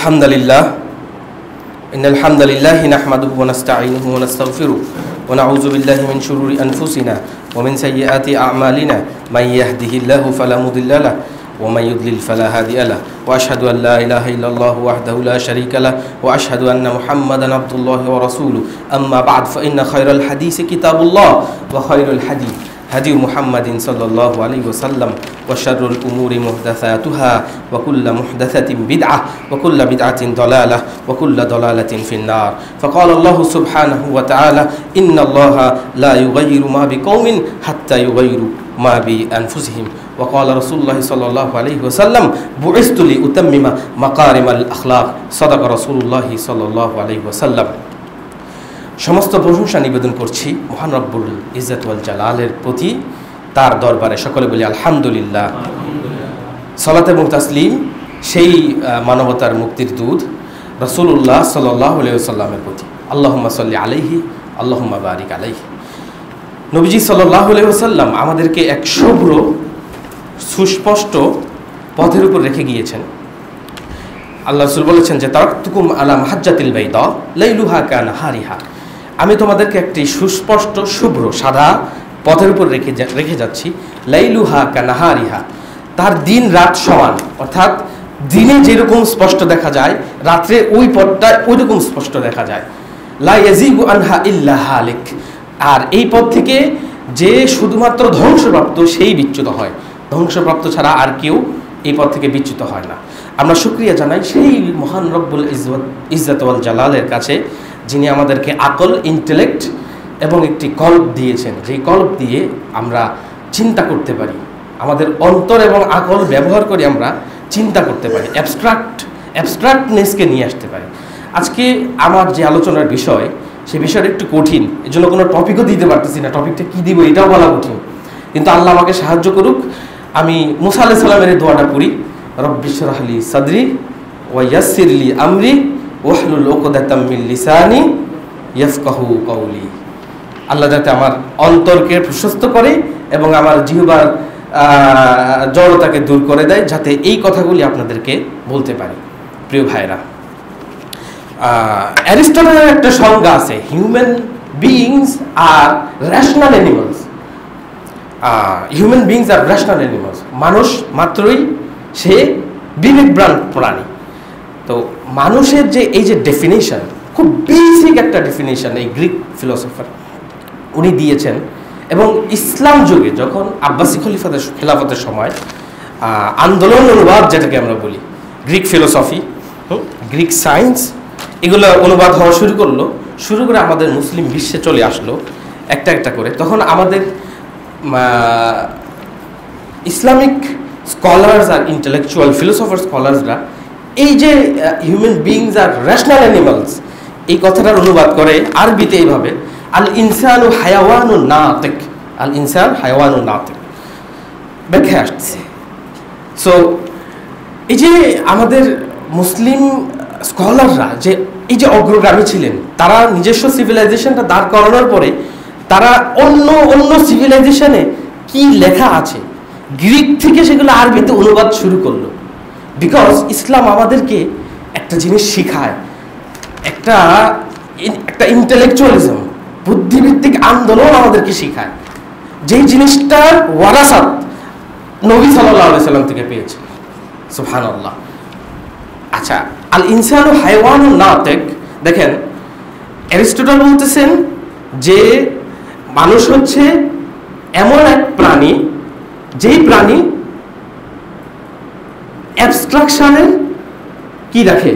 الحمد لله إن الحمد لله نحمده ونستعينه ونستغفره ونعوذ بالله من شرور أنفسنا ومن سيئات أعمالنا من يهده الله فلا مضل له ومن يضلل فلا هادي له وأشهد أن لا إله إلا الله وحده لا شريك له وأشهد أن محمدا عبد الله ورسوله أما بعد فإن خير الحديث كتاب الله وخير الحديث هدي محمد صلى الله عليه وسلم وشر الأمور محدثاتها وكل محدثة بدعة وكل بدعة ضلالة وكل ضلالة في النار فقال الله سبحانه وتعالى إن الله لا يغير ما بقوم حتى يغيروا ما بأنفسهم وقال رسول الله صلى الله عليه وسلم بعثت لأتمم مكارم الأخلاق صدق رسول الله صلى الله عليه وسلم সমস্ত প্রশংসা নিবেদন করছি মহান রব্বুল ইজ্জত ওয়াল জালালের প্রতি, তার দরবারে সকলে বলি আলহামদুলিল্লাহ। সালাত এবং তাসলিম সেই মানবতার মুক্তির দূত রাসূলুল্লাহ সাল্লাল্লাহু আলাইহি ওয়াসাল্লামের প্রতি। আল্লাহুম্মা সাল্লি আলাইহি আল্লাহুম্মা বারিক আলাইহি। নবীজি সাল্লাল্লাহু আলাইহি ওয়াসাল্লাম আমাদেরকে এক শুভ্র সুস্পষ্ট পথের উপর রেখে গিয়েছেন। আল্লাহ রাসূল বলেছেন যে তারাকতুকুম আলা মাহাজ্জাতিল বাইদা লাইলুহা কানাহারিহা, আমি তোমাদেরকে একটি সুস্পষ্ট শুভ্র সাদা পথের উপর রেখে যাচ্ছি। লাইলুহা কানাহারিহা, তার দিন রাত সমান, অর্থাৎ দিনে যেরকম স্পষ্ট দেখা যায় রাত্রে ওই পথটা ওইরকম স্পষ্ট দেখা যায়। লা ইয়াজিগু আনহা ইল্লা হালিক, আর এই পথ থেকে যে শুধুমাত্র ধ্বংসপ্রাপ্ত সেই বিচ্যুত হয়, ধ্বংসপ্রাপ্ত ছাড়া আর কেউ এই পথ থেকে বিচ্যুত হয় না। আমরা শুকরিয়া জানাই সেই মহান রব্বুল ইজ্জত ওয়াল জালালের কাছে, যিনি আমাদেরকে আকল, ইন্টেলেক্ট এবং একটি কল্ব দিয়েছেন, যেই কল্ব দিয়ে আমরা চিন্তা করতে পারি, আমাদের অন্তর এবং আকল ব্যবহার করে আমরা চিন্তা করতে পারি, অ্যাবস্ট্রাক্টনেসকে নিয়ে আসতে পারি। আজকে আমার যে আলোচনার বিষয়, সে বিষয়টা একটু কঠিন, এর জন্য কোনো টপিকও দিতে পারতেছি না, টপিকটা কী দিব এটাও বলা কঠিন। কিন্তু আল্লাহ আমাকে সাহায্য করুক। আমি মুসা আলাইহিস সালামের এই দোয়াটা পড়ি, রব্বি ইশরাহ লি সাদরি ওয়া ইয়াসসির লি আমরি ওয়াহলুল উকদাতাম মিন লিসানি ইয়াফকাহু কওলি। আল্লাহ যাতে আমার অন্তরকে প্রশস্ত করে এবং আমার জিহ্বার জড়তাকে দূর করে দেয়, যাতে এই কথাগুলি আপনাদেরকে বলতে পারি। প্রিয় ভাইরা, অ্যারিস্টটলের একটা সংজ্ঞা আছে, হিউম্যান বিইংস আর রেশনাল অ্যানিমালস। হিউম্যান বিইংস আর রেশনাল অ্যানিমালস, মানুষ মাত্রই সে বিবেকবান প্রাণী। তো মানুষের যে এই যে ডেফিনেশন, খুব বেসিক একটা ডেফিনেশন এই গ্রিক ফিলোসফার উনি দিয়েছেন। এবং ইসলাম যুগে যখন আব্বাসী খেলাফতের সময় আন্দোলন অনুবাদ, যেটাকে আমরা বলি গ্রিক ফিলোসফি, গ্রিক সায়েন্স, এগুলো অনুবাদ হওয়া শুরু করে আমাদের মুসলিম বিশ্বে চলে আসলো একটা একটা করে। তখন আমাদের ইসলামিক স্কলার্স আর ইন্টেলেকচুয়াল ফিলোসফার স্কলার্সরা এই যে হিউম্যান বিইংস আর রেশনাল অ্যানিমালস, এই কথাটার অনুবাদ করে আরবিতে এইভাবে, আল ইনসানু হায়াওয়ানুন নাতিক, আল ইনসান হায়াওয়ানুন নাতিক ব্যাখ্যা আসছে। সো এই যে আমাদের মুসলিম স্কলাররা যে এই যে অগ্রগামী ছিলেন, তারা নিজস্ব সিভিলাইজেশনটা দাঁড় করানোর পরে তারা অন্য সিভিলাইজেশনে কি লেখা আছে গ্রিক থেকে সেগুলো আরবিতে অনুবাদ শুরু করলো। বিকজ ইসলাম আমাদেরকে একটা জিনিস শিখায়, একটা ইন্টেলেকচুয়ালিজম, বুদ্ধিভিত্তিক আন্দোলন আমাদেরকে শিখায়, যেই জিনিসটার ওয়ারাসাত নবী সাল্লাল্লাহু আলাইহি সাল্লাম থেকে পেয়েছে। সুবহানাল্লাহ। আচ্ছা, আল ইনসানু হায়াওয়ানুন নাতিক, দেখেন অ্যারিস্টটল বলতেছেন যে মানুষ হচ্ছে এমন এক প্রাণী, যেই প্রাণী অ্যাবস্ট্রাকশনের কি রাখে,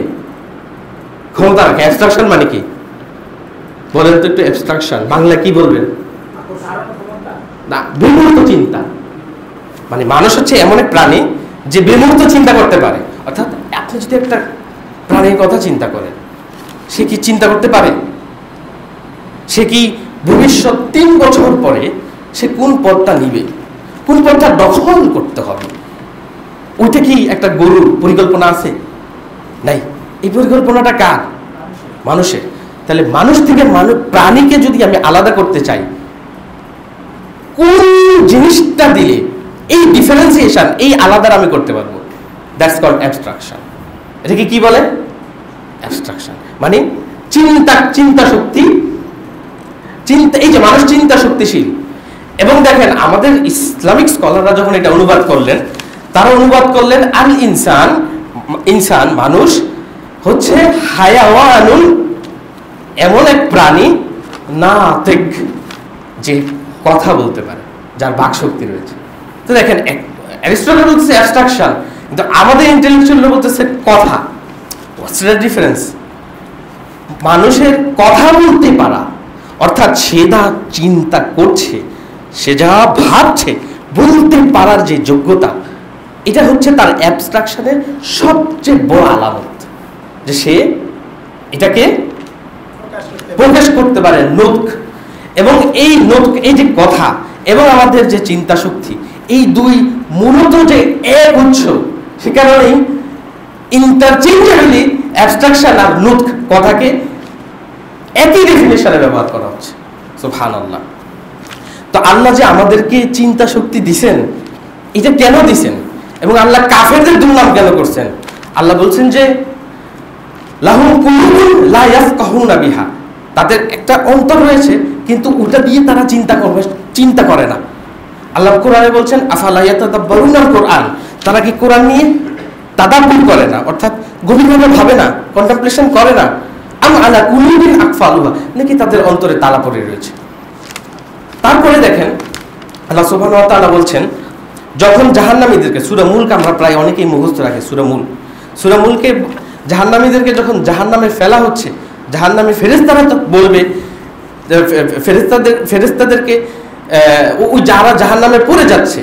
ক্ষমতা রাখে। অ্যাবস্ট্রাকশন মানে কি বলেন তো একটু? অ্যাবস্ট্রাকশন বাংলা কি বলবেন? না, বিমূর্ত চিন্তা। মানে মানুষ হচ্ছে এমন এক প্রাণী যে বিমূর্ত চিন্তা করতে পারে। অর্থাৎ আপনি যদি একটা প্রাণীর কথা চিন্তা করেন, সে কি চিন্তা করতে পারে? সে কি ভবিষ্যৎ 3 বছর পরে সে কোন পথটা নিবে, কোন পথটা দখল করতে হবে, ওইটা কি একটা গরুর পরিকল্পনা আছে? নাই। এই পরিকল্পনাটা কার? মানুষের। তাহলে মানুষ থেকে প্রাণীকে যদি আমি আলাদা করতে চাই, কোন জিনিসটা দিলে এই ডিফারেন্সিয়েশন, এই আলাদা আমি করতে পারবো, দ্যাটস কল্ড অ্যাবস্ট্রাকশন। এটাকে কি বলে? মানে চিন্তা শক্তি, এই যে মানুষ চিন্তা শক্তিশীল। এবং দেখেন আমাদের ইসলামিক স্কলাররা যখন এটা অনুবাদ করলেন, তারা অনুবাদ করলেন আল ইনসান মানুষ হচ্ছে হায়াওয়ানুন, এমন এক প্রাণী নাতিক, যে কথা বলতে পারে, যার বাক শক্তি রয়েছে। তো দেখেন অ্যারিস্টটল বলতেছে অ্যাবস্ট্রাকশন, কিন্তু আমাদের ইন্টেলেকচুয়াল বলতেছে কথা। What's the difference? মানুষের কথা বলতে পারা, অর্থাৎ সে যা চিন্তা করছে, সে যা ভাবছে, বলতে পারার যে যোগ্যতা, এটা হচ্ছে তার অ্যাবস্ট্রাকশনের সবচেয়ে বড় আলামত, যে সে এটাকে প্রকাশ করতে পারে, নুতক। এবং এই নুতক, এই যে কথা এবং আমাদের যে চিন্তা শক্তি, এই দুই মূলত যে এক উৎস, সে কারণেই ইন্টারচেঞ্জেবলি অ্যাবস্ট্রাকশন আর নুতক কথাকে একই ডেফিনেশনে ব্যবহার করা হচ্ছে। সুবহানাল্লাহ। তো আল্লাহ যে আমাদেরকে চিন্তা শক্তি দিছেন, এটা কেন দিছেন? এবং আল্লাহ কাফেরদের দুর্নাম কেন করছেন? আল্লাহ বলছেন যে লাহুম কুলুবুন লা ইয়াফকাহুনা বিহা, তাদের একটা অন্তর রয়েছে কিন্তু ওটা দিয়ে তারা চিন্তা করে না। আল্লাহ কোরআনে বলছেন আফালা ইয়াতাদাব্বারুনাল কোরআন, তারা কি কোরআন নিয়ে তাদাব্বুর করে না, অর্থাৎ গভীরভাবে ভাবে না, কন্টেমপ্লেশন করে না। আম আলা কুলুবিন আকফালুহা, নাকি তাদের অন্তরে তালা পড়ে রয়েছে। তারপরে দেখেন আল্লাহ সুবহানাহু ওয়া তাআলা বলছেন যখন জাহান্নামীদেরকে, সূরা মুলক আমরা প্রায় অনেকেই মুখস্থ রাখি, সূরা মুলকে জাহান্নামীদেরকে যখন জাহান্নামে ফেলা হচ্ছে, জাহান্নামী ফেরেশতারা তো বলবে, ফেরেশতাদেরকে ওই যারা জাহান্নামে পড়ে যাচ্ছে,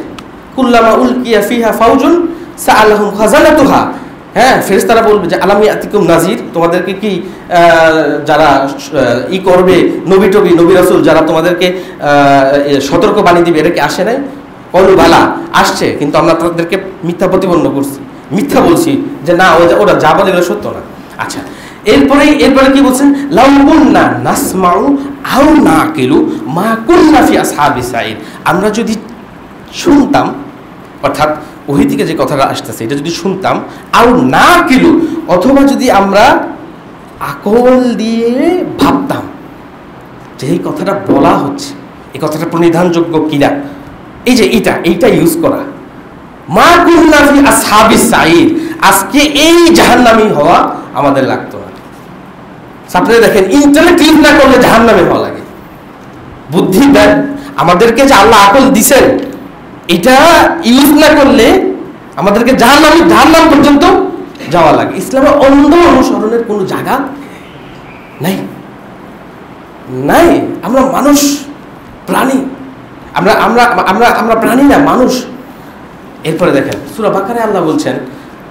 কুল্লামা উলকিয়া ফিহা ফাউজুন সাআলাহুম খাজানাতুহা, হ্যাঁ, ফেরেশতারা বলবে যে আলাম ইয়াতিকুম নাজির, তোমাদেরকে কি যারা করবে, নবী রাসূল যারা তোমাদেরকে সতর্ক বাণী দিবে, এরা কি আসে নাই? কলু বালা, আসছে, কিন্তু আমরা তাদেরকে মিথ্যা প্রতিপন্ন করছি, মিথ্যা বলছি যে না ওরা যা বলে এগুলো সত্য না। আচ্ছা, এরপরে কি বলছেন? লাউ কুন্না নাসমাউ আও নাকিলু মা কুন্না ফি আসহাবিস সাঈর, আমরা যদি শুনতাম, অর্থাৎ ওহি থেকে যে কথাটা আসতেছে এটা যদি শুনতাম, আও নাকিলু, অথবা যদি আমরা আকল দিয়ে ভাবতাম যে এই কথাটা বলা হচ্ছে, এই কথাটা প্রণিধানযোগ্য কিনা, এই যে এইটা ইউজ করা, মা কুন্না ফি আসহাবিস সাঈর, আজকে এই জাহান্নামী হওয়া আমাদের লাগতো না। আপনারা দেখেন ইন্টারনেট ইউজ না করলে জাহান্নামী হওয়া লাগে। বুদ্ধি আমাদেরকে যে আল্লাহ আকল দিছেন, এটা ইউজ না করলে আমাদেরকে জাহান্নাম পর্যন্ত যাওয়া লাগে। ইসলামে অন্ধ অনুসরণের কোনো জায়গা নাই। আমরা মানুষ, প্রাণী, আমরা প্রাণী না, মানুষ। এরপরে দেখেন সূরা বাকারায় আল্লাহ বলছেন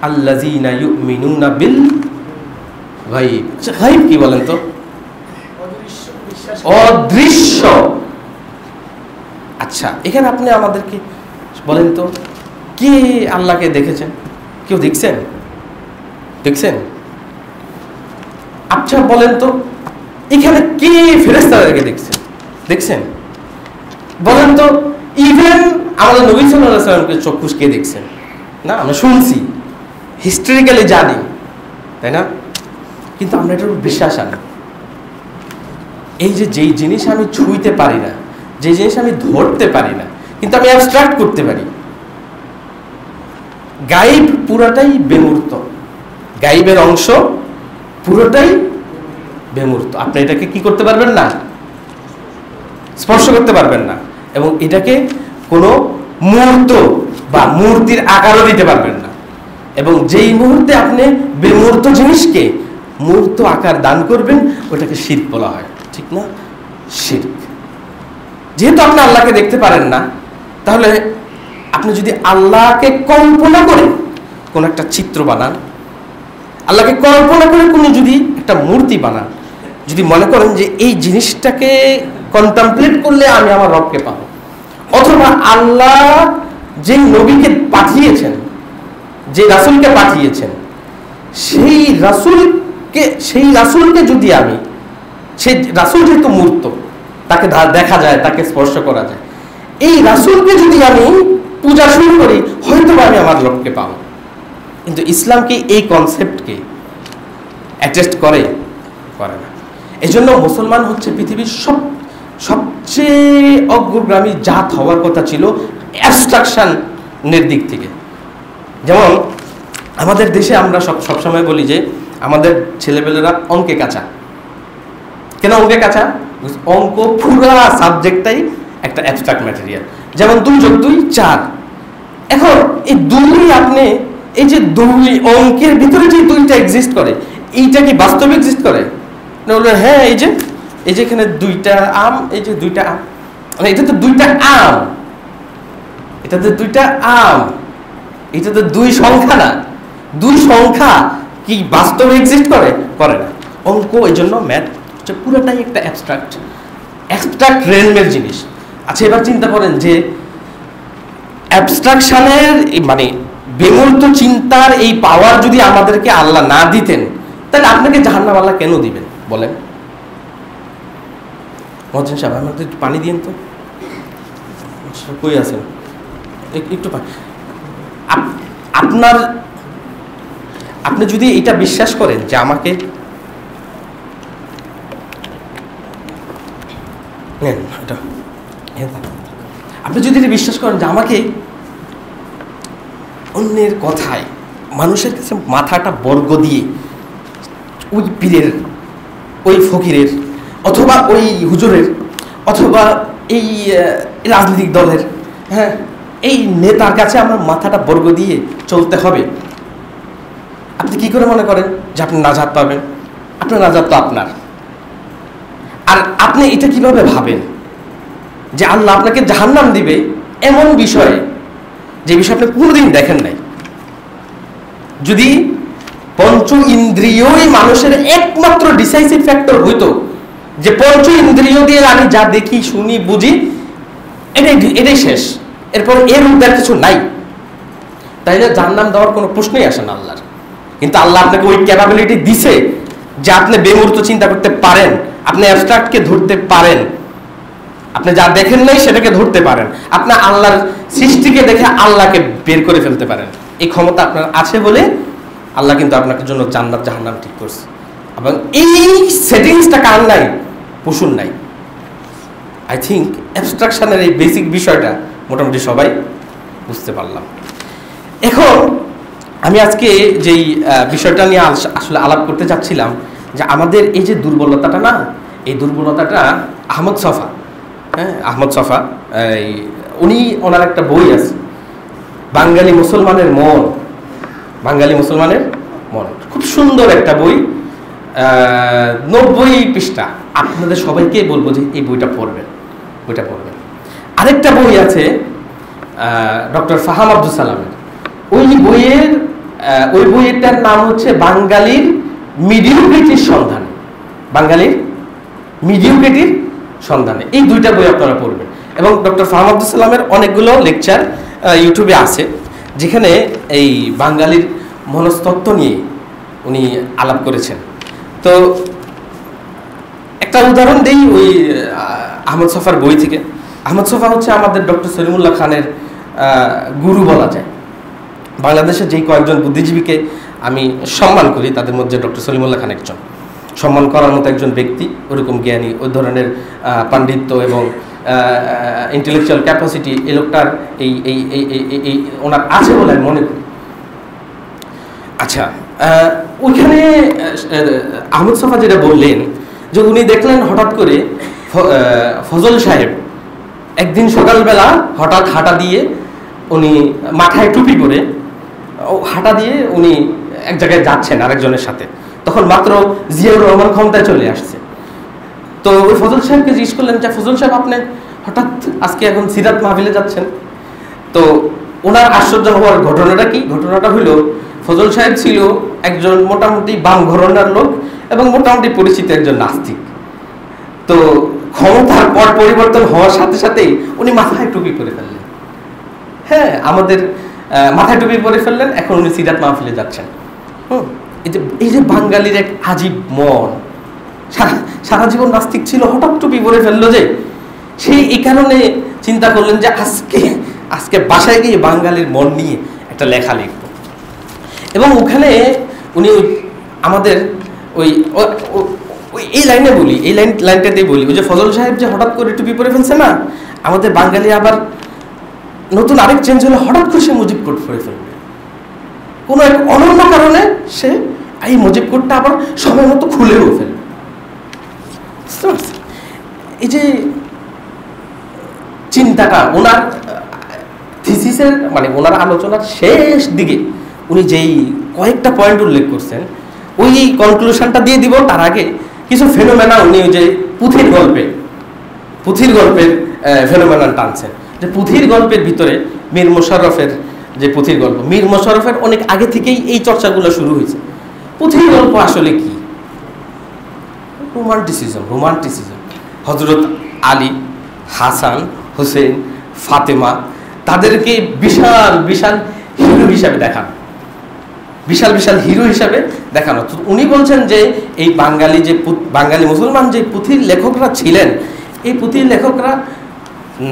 আল্লাযীনা ইউমিনুনা বিল গায়ব। গায়ব কি বলেন তো? অদৃশ্য। আচ্ছা, এখানে আপনি আমাদেরকে বলেন তো, কে আল্লাহকে দেখেছেন? কেউ দেখছেন? আচ্ছা বলেন তো, এখানে কে ফেরেশতাদেরকে দেখছেন? বলেন তো, ইভেন আমাদের নবী সাল্লাল্লাহু আলাইহি ওয়াসাল্লামকে চক্ষুষ কে দেখছেন? না, আমরা শুনছি, হিস্টোরিক্যালি জানি, তাই না? কিন্তু আমরা এটার উপর বিশ্বাস আনি। এই যেই জিনিস আমি ছুঁইতে পারি না, যে জিনিস আমি ধরতে পারি না, কিন্তু আমি অ্যাবস্ট্রাক্ট করতে পারি, গায়েব পুরোটাই বেমূর্ত, গায়েবের অংশ পুরোটাই বেমূর্ত। আপনি এটাকে কি করতে পারবেন না? স্পর্শ করতে পারবেন না, এবং এটাকে কোনো মূর্ত বা মূর্তির আকারও দিতে পারবেন না। এবং যেই মুহূর্তে আপনি বেমূর্ত জিনিসকে মূর্ত আকার দান করবেন, ওটাকে শিরক বলা হয়, ঠিক না? শিরক। যেহেতু আপনি আল্লাহকে দেখতে পারেন না, তাহলে আপনি যদি আল্লাহকে কল্পনা করে কোন একটা চিত্র বানান, আল্লাহকে কল্পনা করে কোনো যদি একটা মূর্তি বানান, যদি মনে করেন যে এই জিনিসটাকে কন্টেমপ্লেট করলে আমি আমার রবকে পাবো, অথবা আল্লাহ যে নবীকে পাঠিয়েছেন, যে রাসূলকে পাঠিয়েছেন, সেই রাসূলকে যদি আমি, সেই রাসূল যেহেতু মূর্ত, তাকে দেখা যায়, তাকে স্পর্শ করা যায়, এই রাসূলকে যদি আমি পূজা শুরু করি, হয়তো আমি আমার রবকে পাবো। কিন্তু ইসলাম কি এই কনসেপ্টকে অ্যাটেস্ট করে? করে না। এই জন্য মুসলমান হচ্ছে পৃথিবীর সবচেয়ে অগ্রগামী জাত হওয়ার কথা ছিল অ্যাবস্ট্রাকশনের দিক থেকে। যেমন আমাদের দেশে আমরা সবসময় বলি যে আমাদের ছেলেপেলেরা অঙ্কে কাঁচা। কেন অঙ্কে কাঁচা? অঙ্ক পুরা সাবজেক্টটাই একটা অ্যাবস্ট্রাক্ট ম্যাটেরিয়াল। যেমন 2 + 2 = 4। এখন এই 2 আপনি এই যে 2 অঙ্কের ভিতরে যে 2টা এক্সিস্ট করে, এইটা কি বাস্তবে এক্সিস্ট করে? না বললে হ্যাঁ, এই যে এখানে 2টা আম, এই যে 2টা আম, মানে এটা তো 2টা আম, এটা তো 2টা আম, এটা তো 2 সংখ্যা না। 2 সংখ্যা কি বাস্তবে এক্সিস্ট করে? করে না। অঙ্ক এই জন্য ম্যাথ হচ্ছে পুরোটাই একটা অ্যাবস্ট্রাক্ট রেলমের জিনিস। আচ্ছা, এবার চিন্তা করেন যে অ্যাবস্ট্রাকশনের মানে বিমূর্ত চিন্তার এই পাওয়ার যদি আমাদেরকে আল্লাহ না দিতেন, তাহলে আপনাকে জাহান্নাম আল্লাহ কেন দিবেন বলেন? মহসিন সাহেব, আমাকে একটু পানি দিন তো। কই আছেন? একটু আপনি যদি এটা বিশ্বাস করেন যে আমাকে আপনি যদি এটা বিশ্বাস করেন যে আমাকে অন্যের কথায় মানুষের কাছে মাথাটা বর্গ দিয়ে ওই পীরের, ওই ফকিরের, অথবা ওই হুজুরের, অথবা এই রাজনৈতিক দলের, হ্যাঁ, এই নেতার কাছে আমার মাথাটা বর্গ দিয়ে চলতে হবে, আপনি কি করে মনে করেন যে আপনি নাজাত পাবেন? আপনার নাজাত তো আপনার। আর আপনি এটা কিভাবে ভাবেন যে আল্লাহ আপনাকে জাহান্নাম দিবে এমন বিষয়ে, যে বিষয় আপনি কোনোদিন দেখেন নাই? যদি পঞ্চ ইন্দ্রিয়ই মানুষের একমাত্র ডিসাইসিভ ফ্যাক্টর হইতো, যে পঞ্চ ইন্দ্রিয় দিয়ে আমি যা দেখি, শুনি, বুঝি, এটাই শেষ, এরপর এর উদ্ধার কিছু নাই, তাইলে জাহান্নাম দেওয়ার কোনো প্রশ্নই আসে না আল্লাহর। কিন্তু আল্লাহ আপনাকে ওই ক্যাপাবিলিটি দিছে যে আপনি বেমূর্ত চিন্তা করতে পারেন, আপনি অ্যাবস্ট্রাক্টকে ধরতে পারেন, আপনি যা দেখেন নাই সেটাকে ধরতে পারেন, আপনি আল্লাহর সৃষ্টিকে দেখে আল্লাহকে বের করে ফেলতে পারেন। এই ক্ষমতা আপনার আছে বলে আল্লাহ কিন্তু আপনার জন্য জান্নাত জাহান্নাম ঠিক করছে। এবং এই সেটিংসটা কার নাই? পশুর নাই। আই থিঙ্ক অ্যাবস্ট্রাকশনের এই বেসিক বিষয়টা মোটামুটি সবাই বুঝতে পারলাম। এখন আমি আজকে যেই বিষয়টা নিয়ে আসলে আলাপ করতে চাচ্ছিলাম, যে আমাদের এই যে দুর্বলতাটা না, এই দুর্বলতাটা আহমদ ছফা, হ্যাঁ, আহমদ ছফা, ওনার একটা বই আছে, বাঙালি মুসলমানের মন, বাঙালি মুসলমানের মন, খুব সুন্দর একটা বই, 90 পৃষ্ঠা। আপনাদের সবাইকে বলবো যে এই বইটা পড়বেন। আরেকটা বই আছে ডক্টর ফাহাম আব্দুল সালামের, ওই বইয়েরটার নাম হচ্ছে বাঙালির মিডিওক্রিটির সন্ধানে। বাঙালির মিডিওক্রিটির সন্ধানে, এই 2টা বই আপনারা পড়বেন। এবং ডক্টর ফাহাম আব্দুল সালামের অনেকগুলো লেকচার ইউটিউবে আছে, যেখানে এই বাঙালির মনস্তত্ত্ব নিয়ে উনি আলাপ করেছেন। তো একটা উদাহরণ দেই ওই আহমদ ছফার বই থেকে। আহমদ ছফা হচ্ছে আমাদের ডক্টর সলিমুল্লাহ খানের গুরু বলা যায়। বাংলাদেশের যেই কয়েকজন বুদ্ধিজীবীকে আমি সম্মান করি, তাদের মধ্যে ডক্টর সলিমুল্লাহ খান একজন। সম্মান করার মতো একজন ব্যক্তি, ওরকম জ্ঞানী, ওই ধরনের পাণ্ডিত্য এবং ইন্টেলেকচুয়াল ক্যাপাসিটি এই লোকটার এই ওনার আছে বলে আমি মনে করি। আচ্ছা, ওইখানে আহমদ ছফা যেটা বললেন, যে উনি দেখলেন হঠাৎ করে ফজল সাহেব একদিন সকালবেলা হঠাৎ হাঁটা দিয়ে, উনি মাথায় টুপি পরে হাঁটা দিয়ে উনি এক জায়গায় যাচ্ছেন আরেকজনের সাথে, তখন মাত্র জিয়াউর রহমান ক্ষমতায় চলে আসছে। তো ওই ফজল সাহেবকে জিজ্ঞেস করলেন যে ফজল সাহেব, আপনি হঠাৎ আজকে এখন সিরাত মাহফিলে যাচ্ছেন? তো ওনার আশ্চর্য হওয়ার ঘটনাটা কি? ঘটনাটা হলো, ফজল সাহেব ছিল একজন মোটামুটি বাম ঘরানার লোক এবং মোটামুটি পরিচিত একজন নাস্তিক। তো ক্ষমতার পর পরিবর্তন হওয়ার সাথে সাথেই উনি মাথায় টুপি পরে ফেললেন। হ্যাঁ, আমাদের মাথায় টুপি পরে ফেললেন, এখন উনি সিরাত মাহফিলে যাচ্ছেন। এই যে বাঙালির এক আজীব মন, সারা জীবন নাস্তিক ছিল, হঠাৎ টুপি পরে ফেললো যে, সেই এই কারণে চিন্তা করলেন যে আজকে বাসায় গিয়ে বাঙালির মন নিয়ে একটা লেখা লিখব। এবং ওখানে উনি আমাদের ওই এই লাইনে বলি, এই লাইনটাতেই বলি, ওই যে ফজল সাহেব যে হঠাৎ করে টুপি পরে ফেলছে না, আমাদের বাঙালি আবার নতুন আরেক চেঞ্জ হলে হঠাৎ করে সে মুজিব কোট পরে ফেলবে, কোনো এক অনন্য কারণে সে এই মুজিব কোটটা আবার সময় মতো খুলেও ফেলবে। বুঝতে পারছি? এই যে চিন্তাটা ওনার থিসিসের মানে ওনার আলোচনার শেষ দিকে উনি যেই কয়েকটা পয়েন্ট উল্লেখ করছেন, ওই কনক্লুশনটা দিয়ে দিব, তার আগে কিছু ফেনোমেনা উনি ওই যে পুঁথির গল্পের ফেনোমেনা টানছেন। যে পুঁথির গল্পের ভিতরে মীর মোশাররফের যে পুঁথির গল্প, মীর মোশাররফের অনেক আগে থেকেই এই চর্চাগুলো শুরু হয়েছে। পুঁথির গল্প আসলে কি? রোমান্টিসিজম। হযরত আলী, হাসান, হোসেন, ফাতেমা তাদেরকে বিশাল বিশাল হিরো হিসাবে দেখানো, বিশাল হিরো হিসাবে দেখানো। তো উনি বলছেন যে এই বাঙালি মুসলমান যে পুঁথির লেখকরা ছিলেন, এই পুঁথির লেখকরা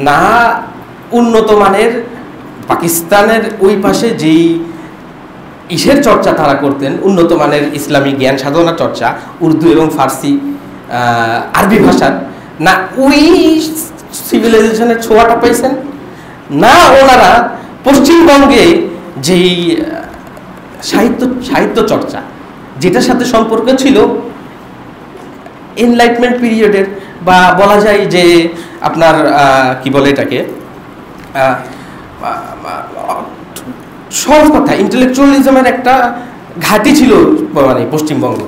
না উন্নত মানের পাকিস্তানের ওই পাশে যেই ইসের চর্চা তারা করতেন, উন্নত মানের ইসলামী জ্ঞান সাধনা চর্চা, উর্দু এবং ফার্সি আরবি ভাষার, না ওই সিভিলাইজেশনের ছোঁয়াটা পাইছেন, না ওনারা পশ্চিমবঙ্গে যেই সাহিত্য চর্চা যেটার সাথে সম্পর্ক ছিল এনলাইটমেন্ট পিরিয়ডের, বা বলা যায় যে আপনার কি বলে এটাকে, সহজ কথা ইন্টেলেকচুয়ালিজমের একটা ঘাঁটি ছিল মানে পশ্চিমবঙ্গ,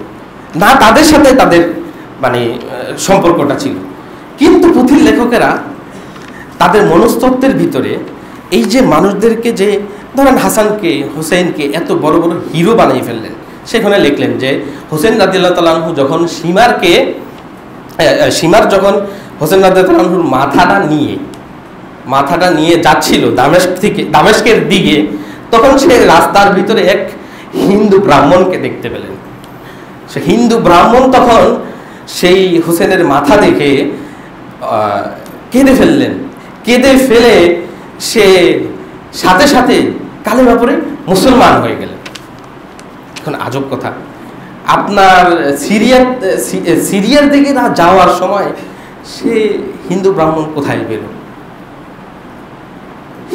না তাদের সাথে তাদের মানে সম্পর্কটা ছিল। কিন্তু পুঁথির লেখকেরা তাদের মনস্তত্ত্বের ভিতরে এই যে মানুষদেরকে, যে ধরেন হাসানকে, হোসেনকে এত বড় বড় হিরো বানিয়ে ফেললেন, সেখানে লিখলেন যে হোসেন রাদিয়াল্লাহু তাআলা আনহু যখন সীমার যখন হোসেন রাদিয়াল্লাহু আনহুর মাথাটা নিয়ে যাচ্ছিল দামেস্কের দিকে, তখন সে রাস্তার ভিতরে এক হিন্দু ব্রাহ্মণকে দেখতে পেলেন। সে হিন্দু ব্রাহ্মণ তখন সেই হোসেনের মাথা দেখে কেঁদে ফেললেন। কেঁদে ফেলে সে সাথে সাথে কালেমা পড়ে মুসলমান হয়ে গেলেন। এখন আজব কথা, আপনার সিরিয়ার দিকে যাওয়ার সময় সে হিন্দু ব্রাহ্মণ কোথায় পেল?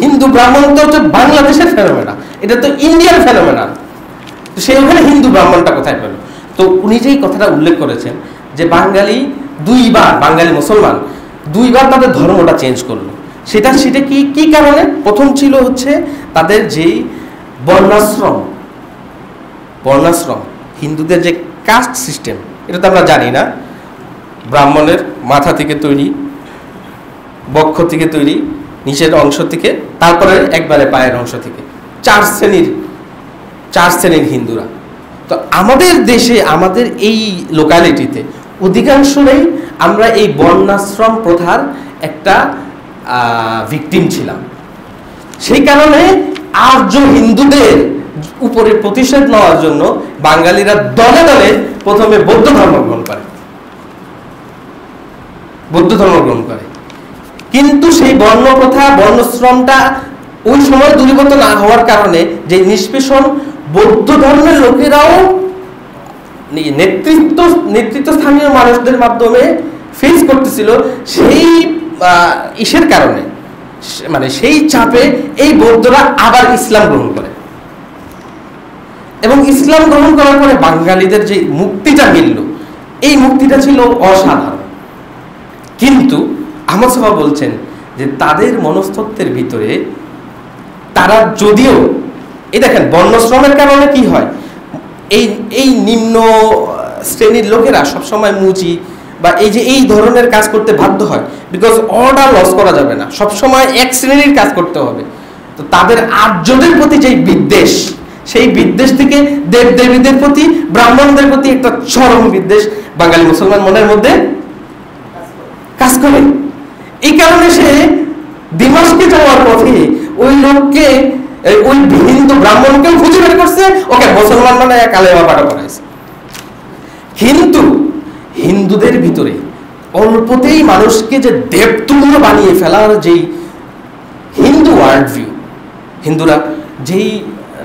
হিন্দু ব্রাহ্মণ তো হচ্ছে বাংলাদেশের ফেনোমেনা, এটা তো ইন্ডিয়ান ফেনোমেনা, সে ওখানে হিন্দু ব্রাহ্মণটা কোথায় পেল? তো উনি যেই কথাটা উল্লেখ করেছেন যে বাঙালি মুসলমান দুইবার তাদের ধর্মটা চেঞ্জ করলো, সেটা কি কারণে? প্রথম ছিল হচ্ছে তাদের যেই বর্ণাশ্রম, হিন্দুদের যে কাস্ট সিস্টেম, এটা তো আমরা জানি না, ব্রাহ্মণের মাথা থেকে তৈরি, বক্ষ থেকে তৈরি, নিচের অংশ থেকে, তারপরে একবারে পায়ের অংশ থেকে, চার শ্রেণীর হিন্দুরা। তো আমাদের দেশে, আমাদের এই লোকালিটিতে অধিকাংশই আমরা এই বর্ণাশ্রম প্রথার একটা ভিকটিম ছিলাম। সেই কারণে আর্য হিন্দুদের উপরে প্রতিশোধ নেওয়ার জন্য বাঙালিরা দলে দলে প্রথমে বৌদ্ধ ধর্ম গ্রহণ করে। কিন্তু সেই বর্ণশ্রমটা ওই সময় দূরীভূত না হওয়ার কারণে যে নিষ্পেষণ বৌদ্ধ ধর্মের লোকেরাও নেতৃত্ব স্থানীয় মানুষদের মাধ্যমে ফেস করতেছিল, সেই ইসের কারণে, মানে সেই চাপে এই বৌদ্ধরা আবার ইসলাম গ্রহণ করে, এবং ইসলাম গ্রহণ করার পরে বাঙালিদের যে মুক্তিটা মিলল, এই মুক্তিটা ছিল অসাধারণ। কিন্তু আহমদ সাহেব বলছেন যে তাদের মনস্তত্ত্বের ভিতরে তারা যদিও এই দেখেন বর্ণশ্রমের কারণে কি হয়, এই নিম্ন শ্রেণীর লোকেরা সবসময় মুচি বা এই ধরনের কাজ করতে বাধ্য হয়, বিকজ অর্ডার লস করা যাবে না, সবসময় এক শ্রেণীর কাজ করতে হবে। তো তাদের আর্যদের প্রতি যেই বিদ্বেষ, সেই বিদ্বেষ থেকে দেবদেবীদের প্রতি, ব্রাহ্মণদের প্রতি একটা চরম বিদ্বেষ বাঙালি মুসলমান মনের মধ্যে কাজ করে। এই কারণে সে দিমাশকে যাওয়ার পথে ওই লোককে, ওই হিন্দু ব্রাহ্মণকেও খুঁজে বের করছে, ওকে মুসলমান মানে কালেমা পাঠ করাইছে। কিন্তু হিন্দুদের ভিতরে অল্পতেই মানুষকে যে দেবতুল্য বানিয়ে ফেলার যেই হিন্দু ওয়ার্ল্ড ভিউ, হিন্দুরা যেই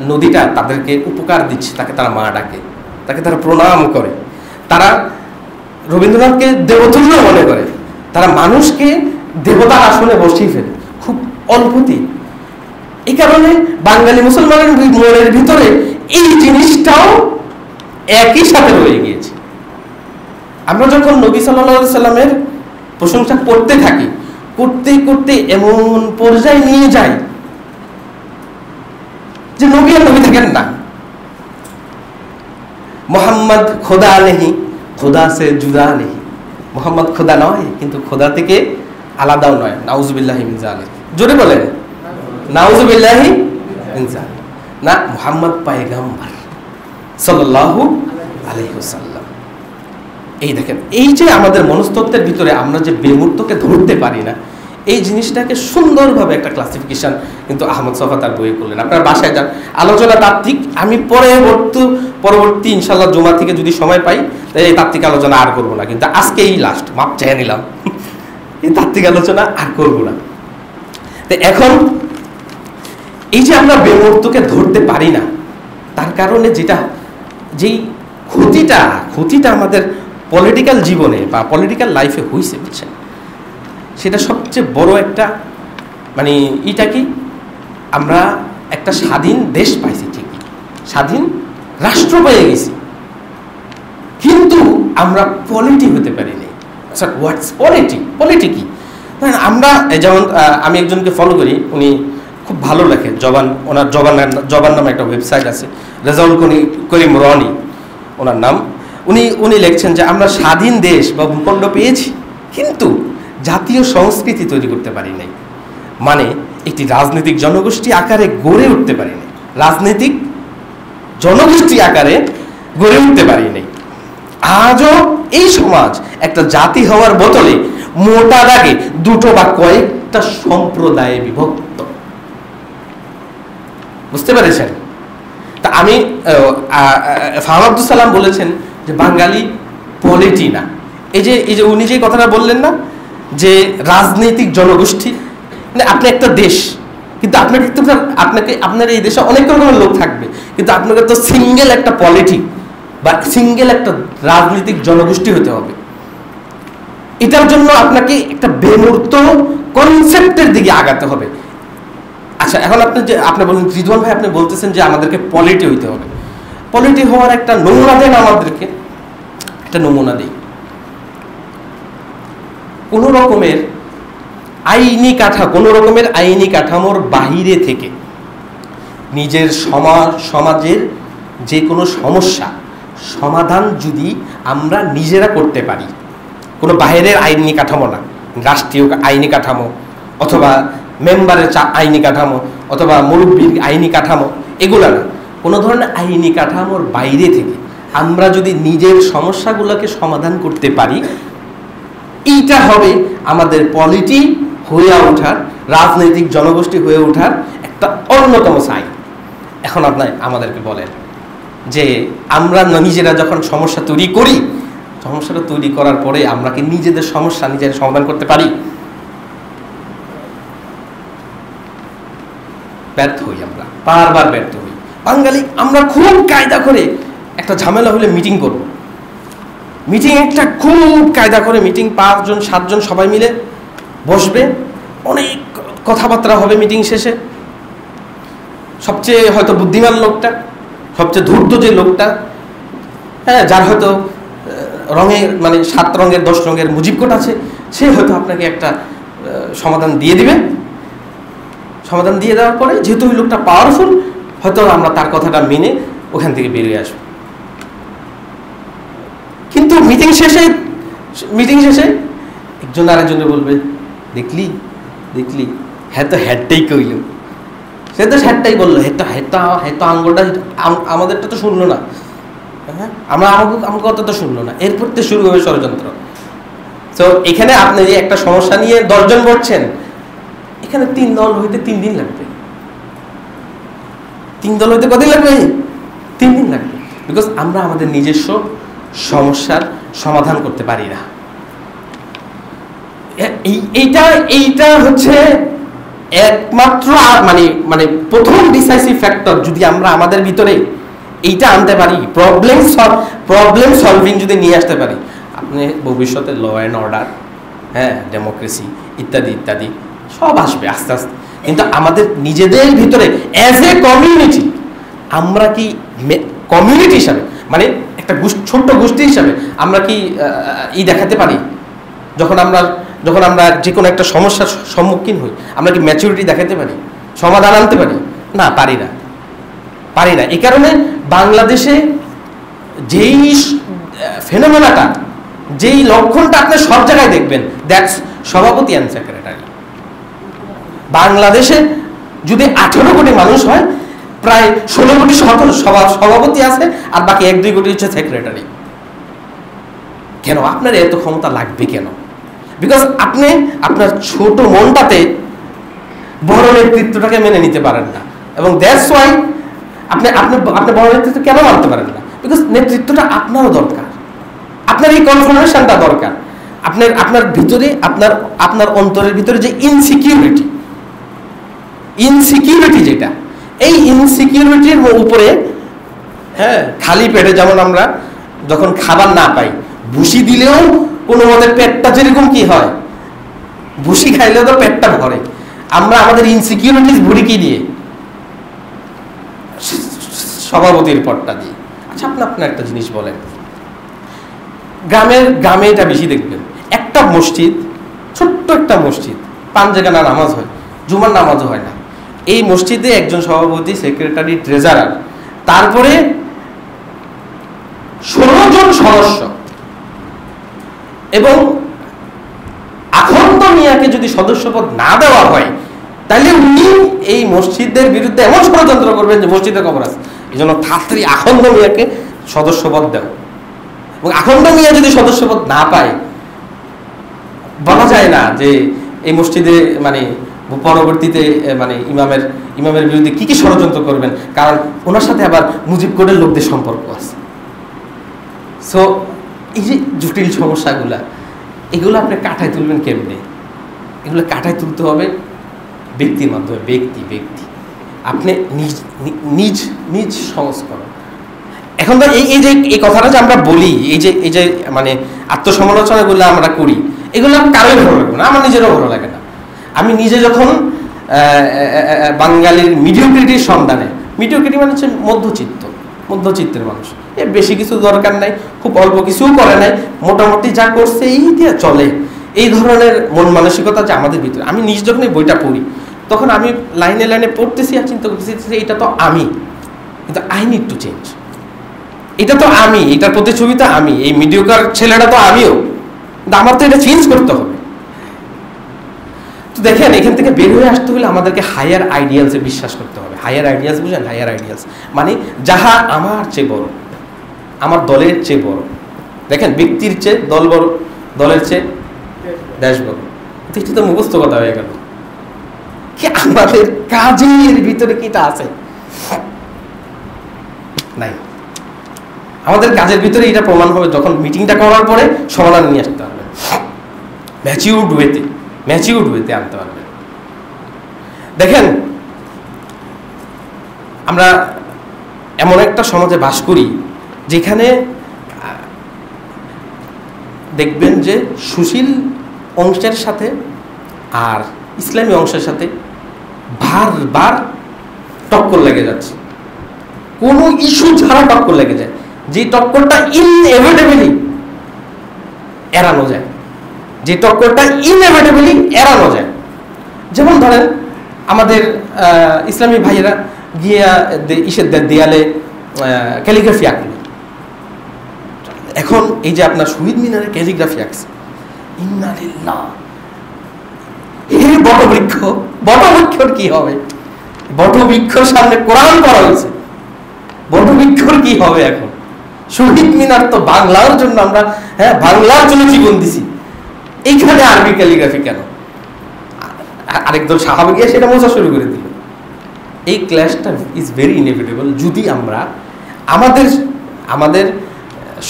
নদীটা তাদেরকে উপকার দিচ্ছে, তাকে তারা মা ডাকে, তাকে তারা প্রণাম করে, তারা রবীন্দ্রনাথকে দেবতুল্য মনে করে, তারা মানুষকে দেবতার আসনে বসিয়ে ফেলে খুব অল্পতেই। এই কারণে বাঙালি মুসলমানের মনের ভিতরে এই জিনিসটাও একই সাথে রয়ে গিয়েছে। আমরা যখন নবী সাল্লাল্লাহু আলাইহি সাল্লামের প্রশংসা করতে থাকি, করতে করতে এমন পর্যায়ে নিয়ে যাই যে নবী আর নবী থাকেন না। মোহাম্মদ খোদা নেহি, খোদা সে জুদা নেহি। মোহাম্মদ খোদা নয়, কিন্তু খোদা থেকে আলাদাও নয়। নাউজুবিল্লাহি মিন যালিক। জোরে বলেন নাউজুবিল্লাহি মিন যালিক। না, মুহাম্মদ পয়গম্বর সাল্লাল্লাহু আলাইহি ওয়াসাল্লাম। এই দেখেন, এই যে আমাদের মনস্তত্ত্বের ভিতরে আমরা যে বেমূর্তকে ধরতে পারি না, এই জিনিসটাকে সুন্দরভাবে একটা ক্লাসিফিকেশন কিন্তু আহমদ ছফা তার বইয়ে করলেন। আপনার বাসায় যান, আলোচনা তাত্ত্বিক। আমি পরবর্তী ইনশাল্লাহ জুমা থেকে যদি সময় পাই তাই এই তাত্ত্বিক আলোচনা আর করবো না, কিন্তু আজকে এই লাস্ট, মাপ চেয়ে নিলাম, এই তাত্ত্বিক আলোচনা আর করবো না। তো এখন এই যে আমরা বেমূর্তকে ধরতে পারি না, তার কারণে যেই ক্ষতিটা আমাদের পলিটিক্যাল জীবনে বা পলিটিক্যাল লাইফে হয়েছে, বুঝছেন, সেটা সবচেয়ে বড় একটা মানে এটা কি, আমরা একটা স্বাধীন দেশ পাইছি, ঠিকই স্বাধীন রাষ্ট্র পেয়ে গেছি, কিন্তু আমরা পলিটি হতে পারিনি। আচ্ছা, হোয়াটস পলিটি কি? আমরা যেমন আমি একজনকে ফলো করি, উনি খুব ভালো লেখে, ওনার জবান নামে একটা ওয়েবসাইট আছে, রেজাউল করিম রনি ওনার নাম। উনি লিখছেন যে আমরা স্বাধীন দেশ বা ভূখণ্ড পেয়েছি, কিন্তু জাতীয় সংস্কৃতি তৈরি করতে পারি নাই, মানে একটি রাজনৈতিক জনগোষ্ঠী আকারে গড়ে উঠতে পারি নাই, রাজনৈতিক জনগোষ্ঠী আকারে গড়ে উঠতে পারি নাই। আজও এই সমাজ একটা জাতি হওয়ার বদলে মোটা দাগে দুটো বা কয়েকটা সম্প্রদায়ে বিভক্ত। বুঝতে পেরেছেন? তা আমি ফাহাদ আব্দুল সালাম বলেছেন যে বাঙালি পলিটি না। এই যে উনি যে কথাটা বললেন না, যে রাজনৈতিক জনগোষ্ঠী, মানে আপনি একটা দেশ, কিন্তু আপনার এই দেশে অনেক রকমের লোক থাকবে, কিন্তু আপনাকে তো সিঙ্গেল একটা পলিটি বা সিঙ্গেল একটা রাজনৈতিক জনগোষ্ঠী হতে হবে। এটার জন্য আপনাকে একটা বেমূর্ত কনসেপ্টের দিকে আগাতে হবে। আচ্ছা, এখন আপনি বলেন রিজওয়ান ভাই, আপনি বলতেছেন যে আমাদেরকে পলিটি হইতে হবে। পলিটি হওয়ার একটা নমুনা দেন, আমাদেরকে একটা নমুনা দিই। কোনো রকমের আইনি কাঠামোর বাহিরে থেকে নিজের সমাজের যে কোনো সমস্যা সমাধান যদি আমরা নিজেরা করতে পারি, কোনো বাইরের আইনি কাঠামো না, রাষ্ট্রীয় আইনি কাঠামো অথবা মেম্বারের আইনি কাঠামো অথবা মুরব্বীর আইনি কাঠামো, এগুলো না, কোনো ধরনের আইনি কাঠামোর বাইরে থেকে আমরা যদি নিজের সমস্যাগুলোকে সমাধান করতে পারি, এইটা হবে আমাদের পলিটি হয়ে ওঠার, রাজনৈতিক জনগোষ্ঠী হয়ে ওঠার একটা অন্যতম সাইন। এখন আমাদেরকে বলেন যে আমরা নিজেরা যখন সমস্যা তৈরি করি, সমস্যাটা তৈরি করার পরে আমরা কি নিজেদের সমস্যা নিজেরা সমাধান করতে পারি? ব্যর্থ হই, আমরা বারবার ব্যর্থ হই। বাঙালি আমরা খুব কায়দা করে একটা ঝামেলা হলে মিটিং করব, মিটিং একটা খুব কায়দা করে মিটিং, 5 জন 7 জন সবাই মিলে বসবে, অনেক কথাবার্তা হবে মিটিং শেষে। সবচেয়ে হয়তো বুদ্ধিমান লোকটা, সবচেয়ে ধূর্ত যে লোকটা, হ্যাঁ, যার হয়তো রঙের মানে 7 রঙের 10 রঙের মুজিব কোট আছে, সে হয়তো আপনাকে একটা সমাধান দিয়ে দিবে। সমাধান দিয়ে দেওয়ার পরে যেহেতু ওই লোকটা পাওয়ারফুল, হয়তো আমরা তার কথাটা মেনে ওখান থেকে বেরিয়ে আসবো। কিন্তু মিটিং শেষে একজন আরেকজনে বলবে, দেখলি হ্যাঁ তো হ্যাটটাই কইল, সে তো হ্যাটটাই বললো, হ্যাঁ আঙ্গুলটা আমাদেরটা তো শুনলো না, হ্যাঁ আমাকে কথা তো শুনলো না। এরপর তো শুরু হবে ষড়যন্ত্র। তো এখানে আপনি যে একটা সমস্যা নিয়ে 10 জন বলছেন, এখানে 3 দল হইতে 3 দিন লাগবে। 3 দল হইতে কদিন লাগবে? 3 দিন লাগবে। বিকজ আমরা আমাদের নিজস্ব সমস্যার সমাধান করতে পারি না। এইটা হচ্ছে একমাত্র মানে প্রথম ডিসাইসিভ ফ্যাক্টর। যদি আমরা আমাদের ভিতরে এইটা আনতে পারি, প্রবলেম সলভিং যদি নিয়ে আসতে পারি, আপনি ভবিষ্যতে ল অ্যান্ড অর্ডার, হ্যাঁ, ডেমোক্রেসি ইত্যাদি ইত্যাদি সব আসবে আস্তে আস্তে। কিন্তু আমাদের নিজেদের ভিতরে অ্যাজ এ কমিউনিটি আমরা কি কমিউনিটি হিসাবে, মানে একটা ছোট্ট গোষ্ঠী হিসাবে আমরা কি দেখাতে পারি? যখন আমরা যে কোনো একটা সমস্যার সম্মুখীন হই, আমরা কি ম্যাচুরিটি দেখাতে পারি, সমাধান আনতে পারি? না, পারি না। এই কারণে বাংলাদেশে যেই ফেনোমেনাটা, যেই লক্ষণটা আপনি সব জায়গায় দেখবেন, দ্যাটস সভাপতি অ্যান্ড সেক্রেটারি। বাংলাদেশে যদি 18 কোটি মানুষ হয়, প্রায় 16 কোটি সভাপতি আছে, আর বাকি 1-2 কোটি হচ্ছে সেক্রেটারি। কেন আপনার এত ক্ষমতা লাগবে কেন? বিকজ আপনি আপনার ছোট মনটাতে বড় নেতৃত্বটাকে মেনে নিতে পারেন না, এবং দ্যাটস ওয়াই আপনি বড় নেতৃত্ব কেন মানতে পারেন না? বিকজ নেতৃত্বটা আপনারও দরকার, আপনার এই কনফার্মেশনটা দরকার। আপনার ভিতরে, আপনার অন্তরের ভিতরে যে ইনসিকিউরিটি যেটা, এই ইনসিকিউরিটির উপরে, হ্যাঁ, খালি পেটে যেমন আমরা যখন খাবার না পাই, ভুসি দিলেও কোনো মতে পেটটা যেরকম কি হয়, ভুসি খাইলেও তো পেটটা ভরে, আমরা আমাদের ইনসিকিউরিটিস ভরি কি দিয়ে? সভাপতির পদটা দিয়ে। আচ্ছা, আপনার একটা জিনিস বলেন, গ্রামে এটা বেশি দেখবেন, একটা মসজিদ, ছোট্ট একটা মসজিদ, 5 জায়গা নামাজ হয়, জুমার নামাজও হয় না। এই মসজিদে একজন সভাপতি, সেক্রেটারি, ট্রেজারার, তারপরে 16 জন সদস্য, এবং আখন্দ মিয়াকে যদি সদস্যপদ না দেওয়া হয়, তাহলে উনি এই মসজিদের বিরুদ্ধে এমন ষড়যন্ত্র করবেন যে মসজিদে খবর আছে। এই জন্য তাড়াতাড়ি আখন্দ মিয়াকে সদস্যপদ দেও। এবং আখন্দ মিয়া যদি সদস্যপদ না পায়, বলা যায় না যে এই মসজিদে মানে পরবর্তীতে মানে ইমামের বিরুদ্ধে কি কি ষড়যন্ত্র করবেন, কারণ ওনার সাথে আবার মুজিব কোডের লোকদের সম্পর্ক আছে। সো এই যে জটিল সমস্যাগুলা, এগুলো আপনি কাটায় তুলবেন কেমনে? এগুলো কাটায় তুলতে হবে ব্যক্তির মাধ্যমে, ব্যক্তি আপনি নিজ সংস্করণ। এখন তো এই কথাটা যে আমরা বলি, এই যে মানে আত্মসমালোচনাগুলো আমরা করি, এগুলো কারোই ভালো লাগে না, আমার নিজেরও ভালো লাগে না। আমি নিজে যখন বাঙালির মিডিওক্রিটির সন্ধানে, মিডিওক্রিটি মানে হচ্ছে মধ্যচিত্রের মানুষ, বেশি কিছু দরকার নাই, খুব অল্প কিছুও করে নাই, মোটামুটি যা করছে এই দিয়ে চলে, এই ধরনের মন মানসিকতা যে আমাদের ভিতরে। আমি নিজ যখন এই বইটা পড়ি, তখন আমি লাইনে পড়তেছি আর চিন্তা করতেছি এটা তো আমি, কিন্তু আই নিড টু চেঞ্জ। এটা তো আমি, এটার প্রতিছবি তো আমি, এই মিডিওকার ছেলেটা তো আমিও, কিন্তু আমার তো এটা চেঞ্জ করতে হবে। তো দেখেন, এখান থেকে বের হয়ে আসতে হলে আমাদেরকে হায়ার আইডিয়ালসে বিশ্বাস করতে হবে। হায়ার আইডিয়ালস বুঝেন? হায়ার আইডিয়ালস মানে যাহা আমার চেয়ে বড়, আমার দলের চেয়ে বড়। দেখেন, ব্যক্তির চেয়ে দল বড়, দলের চেয়ে দেশ বড়। এটা তো মুখস্থ কথা হয়ে গেল। কি আমাদের কাজের ভিতরে কিটা আছে? নাই। আমাদের কাজের ভিতরে এটা প্রমাণ হবে যখন মিটিংটা করার পরে সমাধান নিয়ে আসতে হবে, ম্যাচিউরড ওয়েতে আনতে পারবে। দেখেন, আমরা এমন একটা সমাজে বাস করি যেখানে দেখবেন যে সুশীল অংশের সাথে আর ইসলামী অংশের সাথে বারবার টক্কর লেগে যাচ্ছে। কোনো ইস্যু ছাড়া টক্কর লেগে যায়, যে টক্করটা ইনএভিটেবলি এড়ানো যায়, যেমন ধরেন আমাদের ইসলামী ভাইয়েরা গিয়া ইসের দেয়ালে ক্যালিগ্রাফি আঁকলো। এখন এই যে আপনার শহীদ মিনারে ক্যালিগ্রাফি আঁকছে, ইন্নালিল্লাহ, এই বটবৃক্ষর কি হবে? বটবৃক্ষর সামনে কোরআন পড়া হয়েছে, বটবৃক্ষর কি হবে? এখন শহীদ মিনার তো বাংলার জন্য, আমরা বাংলার জন্য জীবন দিছি, এইখানে আরবি ক্যালিগ্রাফি কেন? আরেকদল সাহাবে গিয়ে সেটা মোছা শুরু করে দিল। এই ক্ল্যাশটা ইজ ভেরি ইনএভিটেবল। যদি আমরা আমাদের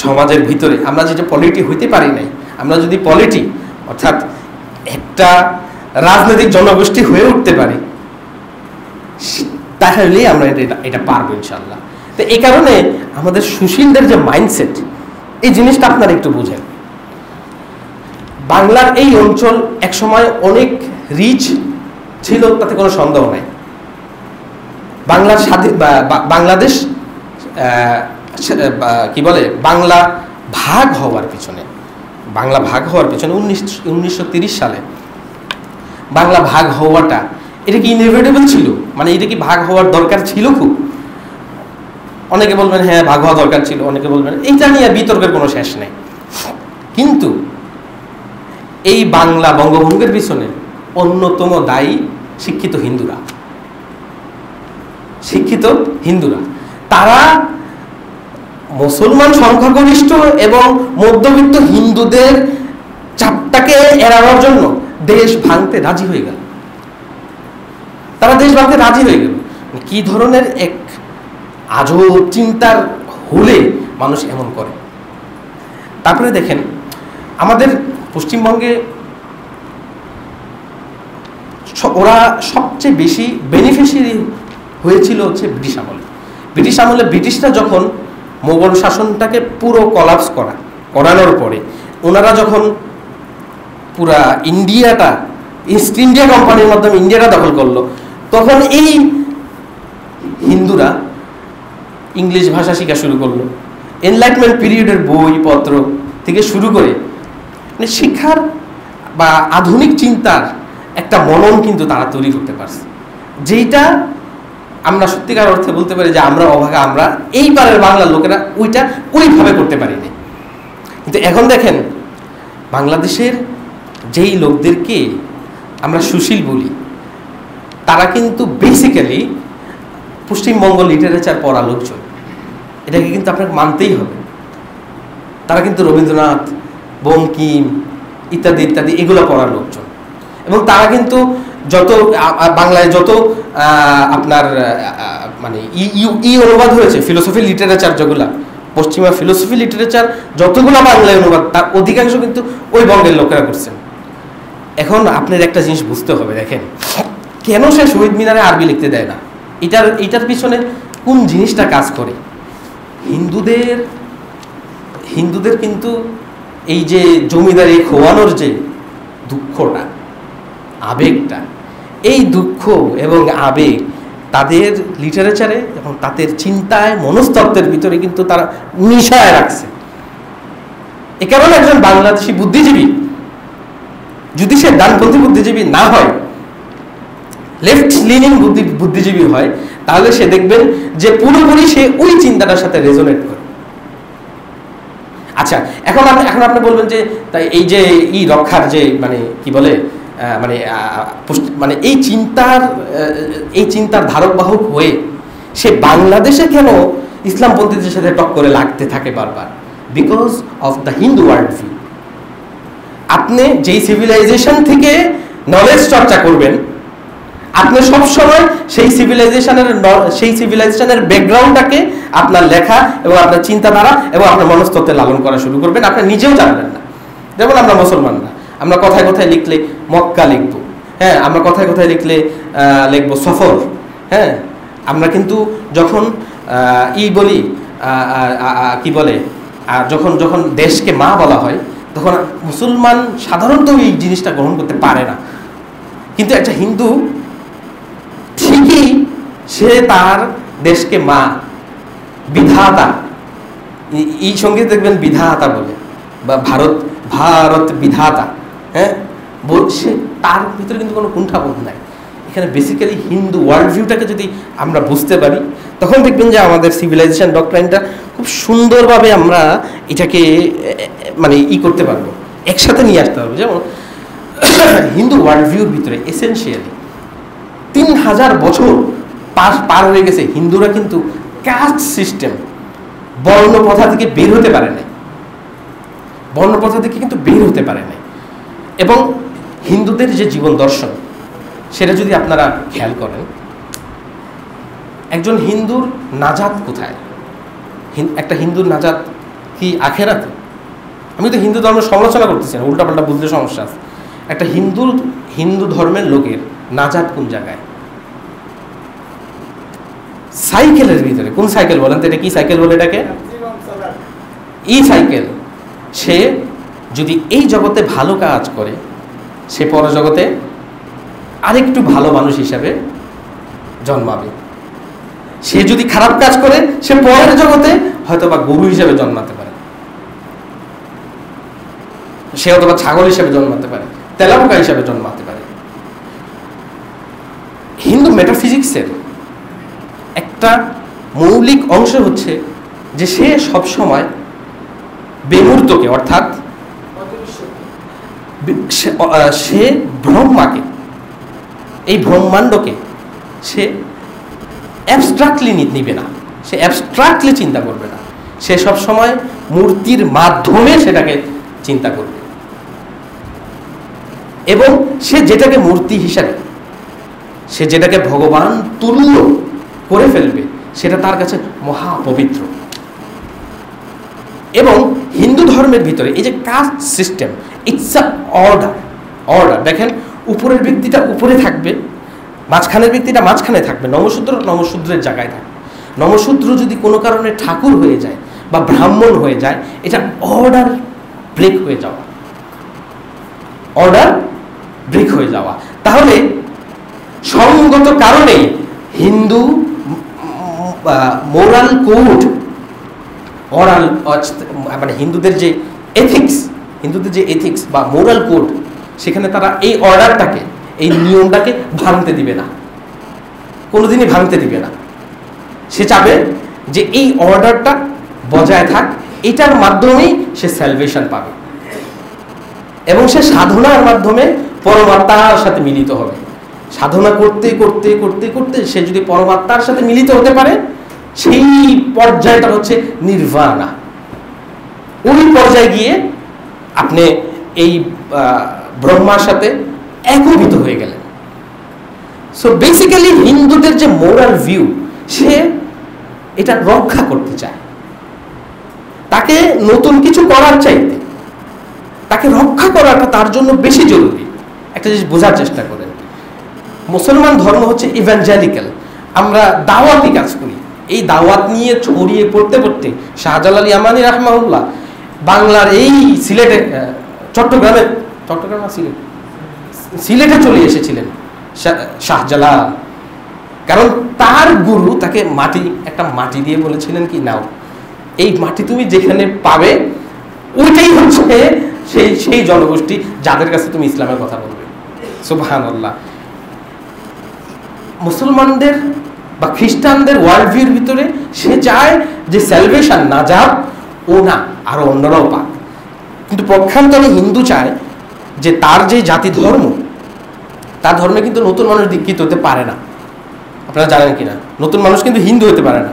সমাজের ভিতরে আমরা যেটা পলিটি হইতে পারি নাই, আমরা যদি পলিটি অর্থাৎ একটা রাজনৈতিক জনগোষ্ঠী হয়ে উঠতে পারি, তাহলেই আমরা এটা পারবো ইনশাল্লাহ। তো এই কারণে আমাদের সুশীলদের যে মাইন্ডসেট, এই জিনিসটা আপনারা একটু বুঝেন। বাংলার এই অঞ্চল একসময় অনেক রিচ ছিল, তাতে কোনো সন্দেহ নাই। বাংলার বাংলাদেশ কি বলে, বাংলা ভাগ হওয়ার পিছনে 1930 সালে বাংলা ভাগ হওয়াটা, এটা কি ইনএভিটেবল ছিল? মানে এটা কি ভাগ হওয়ার দরকার ছিল খুব? অনেকে বলবেন হ্যাঁ ভাগ হওয়া দরকার ছিল, অনেকে বলবেন, এইটা নিয়ে বিতর্কের কোনো শেষ নেই। কিন্তু এই বাংলা বঙ্গভঙ্গের পিছনে অন্যতম দায়ী শিক্ষিত হিন্দুরা। তারা মুসলমান সংখ্যাগরিষ্ঠ এবং মধ্যবিত্ত হিন্দুদের চাপটাকে এড়ানোর জন্য দেশ ভাঙতে রাজি হয়ে গেল। কি ধরনের এক আজব চিন্তার হলে মানুষ এমন করে? তারপরে দেখেন, আমাদের পশ্চিমবঙ্গে ওরা সবচেয়ে বেশি বেনিফিশিয়ারি হয়েছিল হচ্ছে ব্রিটিশ আমলে। ব্রিটিশরা যখন মোগল শাসনটাকে পুরো কলাপস করানোর পরে ওনারা যখন পুরা ইন্ডিয়াটা ইস্ট ইন্ডিয়া কোম্পানির মাধ্যমে ইন্ডিয়াটা দখল করলো, তখন এই হিন্দুরা ইংলিশ ভাষা শেখা শুরু করলো। এনলাইটমেন্ট পিরিয়ডের বইপত্র থেকে শুরু করে মানে শিক্ষার বা আধুনিক চিন্তার একটা মনন কিন্তু তারা তৈরি করতে পারছে, যেইটা আমরা সত্যিকার অর্থে বলতে পারি যে আমরা অভাগা, আমরা এই পারের বাংলার লোকেরা ওইভাবে করতে পারিনি। কিন্তু এখন দেখেন, বাংলাদেশের যেই লোকদেরকে আমরা সুশীল বলি, তারা কিন্তু বেসিক্যালি পশ্চিমবঙ্গ লিটারেচার পড়া লোকজন। এটাকে কিন্তু আপনাকে মানতেই হবে। তারা কিন্তু রবীন্দ্রনাথ, বঙ্কিম ইত্যাদি ইত্যাদি এগুলো পড়ার লোকজন। এবং তারা কিন্তু বাংলায় যত আপনার মানে অনুবাদ হয়েছে ফিলোসফি লিটারেচার, যেগুলা পশ্চিমা ফিলোসফি লিটারেচার যতগুলো বাংলায় অনুবাদ, তার অধিকাংশ কিন্তু ওই বঙ্গের লোকেরা করছেন। এখন আপনার একটা জিনিস বুঝতে হবে, দেখেন কেন সে শহীদ মিনারে আরবি লিখতে দেয় না? এটার পিছনে কোন জিনিসটা কাজ করে? হিন্দুদের কিন্তু এই যে জমিদারি খোয়ানোর যে দুঃখটা, আবেগটা, এই দুঃখ এবং আবেগ তাদের লিটারেচারে এবং তাদের চিন্তায়, মনস্তত্ত্বের ভিতরে কিন্তু তারা মিশায় রাখছে। এ কারণে একজন বাংলাদেশি বুদ্ধিজীবী যদি সে ডানপন্থী বুদ্ধিজীবী না হয়, লেফট লিনিং বুদ্ধিজীবী হয়, তাহলে সে দেখবেন যে পুরোপুরি সে ওই চিন্তাটার সাথে রেজোনেট করে। আচ্ছা, এখন আপনি বলবেন যে তাই এই যে রক্ষার যে মানে কি বলে মানে এই চিন্তার ধারক বাহক হয়ে সে বাংলাদেশে কেন ইসলামপন্থীদের সাথে টক্করে লাগতে থাকে বারবার? Because of the Hindu world view. আপনি যেই সিভিলাইজেশন থেকে নলেজ চর্চা করবেন, আপনি সবসময় সেই সিভিলাইজেশনের ব্যাকগ্রাউন্ডটাকে আপনার লেখা এবং আপনার চিন্তাধারা এবং আপনার মনস্তত্ত্বে লালন করা শুরু করবেন। আপনি নিজেও জানবেন না। যেমন আমরা মুসলমানরা, আমরা কথায় কথায় লিখলে মক্কা লিখবো, হ্যাঁ, আমরা কথায় কথায় লিখবো সফর, হ্যাঁ। আমরা কিন্তু যখন বলি কি বলে, যখন দেশকে মা বলা হয়, তখন মুসলমান সাধারণত এই জিনিসটা গ্রহণ করতে পারে না। কিন্তু একটা হিন্দু ঠিকই সে তার দেশকে মা, বিধাতা, এই সঙ্গীত দেখবেন বিধাতা বলে, বা ভারত বিধাতা, হ্যাঁ, বলছে। তার ভিতরে কিন্তু কোনো কুণ্ঠাবোধ নাই। এখানে বেসিক্যালি হিন্দু ওয়ার্ল্ড ভিউটাকে যদি আমরা বুঝতে পারি, তখন দেখবেন যে আমাদের সিভিলাইজেশন ডক্ট্রাইনটা খুব সুন্দরভাবে আমরা এটাকে মানে করতে পারবো, একসাথে নিয়ে আসতে পারবো। যেমন হিন্দু ওয়ার্ল্ড ভিউর ভিতরে এসেনশিয়ালি 3000 বছর পার হয়ে গেছে, হিন্দুরা কিন্তু কাস্ট সিস্টেম, বর্ণপ্রথা থেকে বের হতে পারে নাই, এবং হিন্দুদের যে জীবন দর্শন, সেটা যদি আপনারা খেয়াল করেন, একজন হিন্দুর নাজাত কোথায়? একটা হিন্দুর নাজাত কি আখেরাতে? আমি তো হিন্দু ধর্মের সমালোচনা করতেছি না, উল্টাপাল্টা বুঝতে সমস্যা আছে। একটা হিন্দু ধর্মের লোকের নাজাত কোন জায়গায়? সাইকেলের ভিতরে। কোন সাইকেল বলেন তো? এটা কি সাইকেল বলে? এটাকে সাইকেল। সে যদি এই জগতে ভালো কাজ করে সে পরজগতে আরেকটু ভালো মানুষ হিসাবে জন্মাবে। সে যদি খারাপ কাজ করে সে পরের জগতে হয়তো বা গরু হিসেবে জন্মাতে পারে, সে অথবা ছাগল হিসেবে জন্মাতে পারে, তেলাপোকা হিসেবে জন্মাতে পারে। হিন্দু মেটাফিজিক্সের একটা মৌলিক অংশ হচ্ছে যে সে সবসময় বেমূর্তকে অর্থাৎ সে ব্রহ্মাকে, এই ব্রহ্মাণ্ডকে সে অ্যাবস্ট্রাক্টলি নিবে না, সে অ্যাবস্ট্রাক্টলি চিন্তা করবে না, সে সবসময় মূর্তির মাধ্যমে সেটাকে চিন্তা করবে এবং সে যেটাকে মূর্তি হিসাবে, সে যেটাকে ভগবান তুল্য করে ফেলবে সেটা তার কাছে মহাপবিত্র। এবং হিন্দু ধর্মের ভিতরে এই যে caste system, it's a order. দেখেন, উপরের ব্যক্তিটা উপরে থাকবে, মাঝখানের ব্যক্তিটা মাঝখানে থাকবে, নমশূদ্র নমশূদ্রের জায়গায় থাকবে। নমশূদ্র যদি কোনো কারণে ঠাকুর হয়ে যায় বা ব্রাহ্মণ হয়ে যায়, এটা অর্ডার ব্রেক হয়ে যাওয়া, অর্ডার ব্রেক হয়ে যাওয়া। তাহলে সঙ্গত কারণে হিন্দু মোরাল কোড, মানে হিন্দুদের যে এথিক্স বা মোরাল কোড, সেখানে তারা এই অর্ডারটাকে, এই নিয়মটাকে ভাঙতে দিবে না, কোনোদিনই ভাঙতে দিবে না। সে চাবে যে এই অর্ডারটা বজায় থাক, এটার মাধ্যমেই সে স্যালভেশন পাবে এবং সে সাধনার মাধ্যমে পরমাত্মার সাথে মিলিত হবে। সাধনা করতে করতে করতে করতে সে যদি পরমাত্মার সাথে মিলিত হতে পারে, সেই পর্যায়টা হচ্ছে নির্বাণা। ওই পর্যায়ে গিয়ে আপনি এই ব্রহ্মার সাথে একীভূত হয়ে গেলেন। সো বেসিক্যালি হিন্দুদের যে মোরাল ভিউ, সে এটা রক্ষা করতে চায়। তাকে নতুন কিছু করার চাইতে তাকে রক্ষা করাটা তার জন্য বেশি জরুরি। একটা জিনিস বোঝার চেষ্টা করেন, মুসলমান ধর্ম হচ্ছে ইভাঞ্জেলিক্যাল, আমরা দাওয়াতি কাজ করি। এই দাওয়াত নিয়ে ছড়িয়ে পড়তে পড়তে শাহজালাল ইয়ামানি রাহমাহুল্লাহ বাংলার এই সিলেটে চলে এসেছিলেন শাহজালাল, কারণ তার গুরু তাকে একটা মাটি দিয়ে বলেছিলেন কি, নাও এই মাটি তুমি যেখানে পাবে ওইটাই হচ্ছে সেই জনগোষ্ঠী যাদের কাছে তুমি ইসলামের কথা বলবে। সুবহানাল্লাহ। মুসলমানদের বা খ্রিস্টানদের ওয়ার্ল্ড ভিউর ভিতরে সে চায় যে স্যালভেশন না যাক, ও না আরো অন্যরাও পাক। কিন্তু পক্ষান্তরে হিন্দু চায় যে তার যে জাতি ধর্ম, তার ধর্মে কিন্তু নতুন মানুষ দীক্ষিত হতে পারে না। আপনারা জানেন কিনা, নতুন মানুষ কিন্তু হিন্দু হতে পারে না।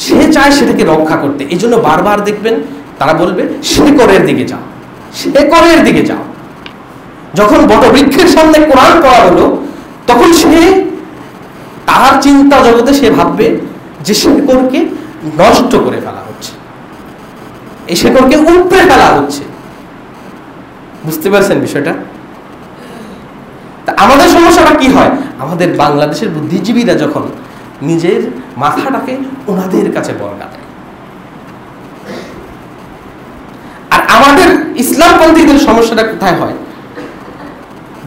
সে চায় সেটাকে রক্ষা করতে। এই জন্য বারবার দেখবেন তারা বলবে শেকড়ের দিকে যাও, শেকড়ের দিকে যাও। যখন বটবৃক্ষের সামনে কোরআন পড়া হলো, তখন সে তার চিন্তা জগতে সে ভাববে যে শেকড়কে নষ্ট করে ফেলা হচ্ছে, এই শেকড়কে উপড়ে ফেলা হচ্ছে। বুঝতে পারছেন বিষয়টা? তা আমাদের সমস্যাটা কি হয়, আমাদের বাংলাদেশের বুদ্ধিজীবীরা যখন নিজের মাথাটাকে ওনাদের কাছে বর্গা দেয়, আর আমাদের ইসলামপন্থীদের সমস্যাটা কোথায় হয়,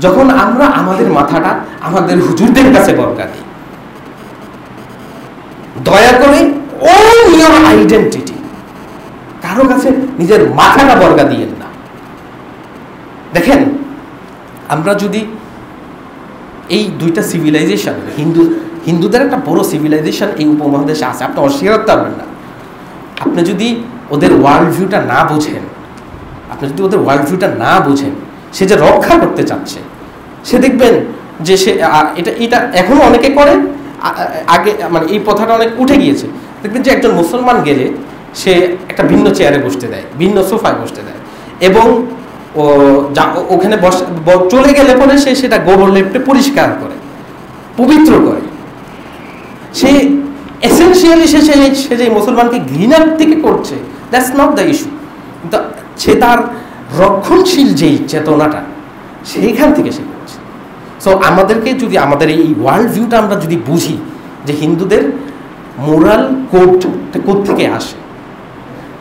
যখন আমরা আমাদের মাথাটা আমাদের হুজুরদের কাছে বর্গা দিই। দয়া করে ওন ইওর আইডেন্টিটি, কারো কাছে নিজের মাথাটা বর্গা দিয়েন না। দেখেন, আমরা যদি এই দুইটা সিভিলাইজেশন, হিন্দুদের একটা বড় সিভিলাইজেশন এই উপমহাদেশে আছে, আপনি অস্বীকার করতে পারবেন না। আপনি যদি ওদের ওয়ার্ল্ড ভিউটা না বোঝেন, সে যে রক্ষা করতে চাচ্ছে, সে দেখবেন যে সে এটা এখনো অনেকে করে, আগে মানে এই প্রথাটা অনেক উঠে গিয়েছে। দেখবেন যে একজন মুসলমান গেলে সে একটা ভিন্ন চেয়ারে বসতে দেয়, ভিন্ন সোফায় বসতে দেয়, এবং ওখানে চলে গেলে পরে সে সেটা গোবর লেপটে পরিষ্কার করে, পবিত্র করে। সে এসেনশিয়ালি সে যে মুসলমানকে ঘৃণার থেকে করছে, দ্যাটস নট দ্য ইস্যু। কিন্তু সে তার রক্ষণশীল যেই চেতনাটা, সেইখান থেকে সে করছে। সো আমাদেরকে যদি আমাদের এই ওয়ার্ল্ড ভিউটা আমরা যদি বুঝি যে হিন্দুদের মোরাল কোডটা কোত্থেকে আসে,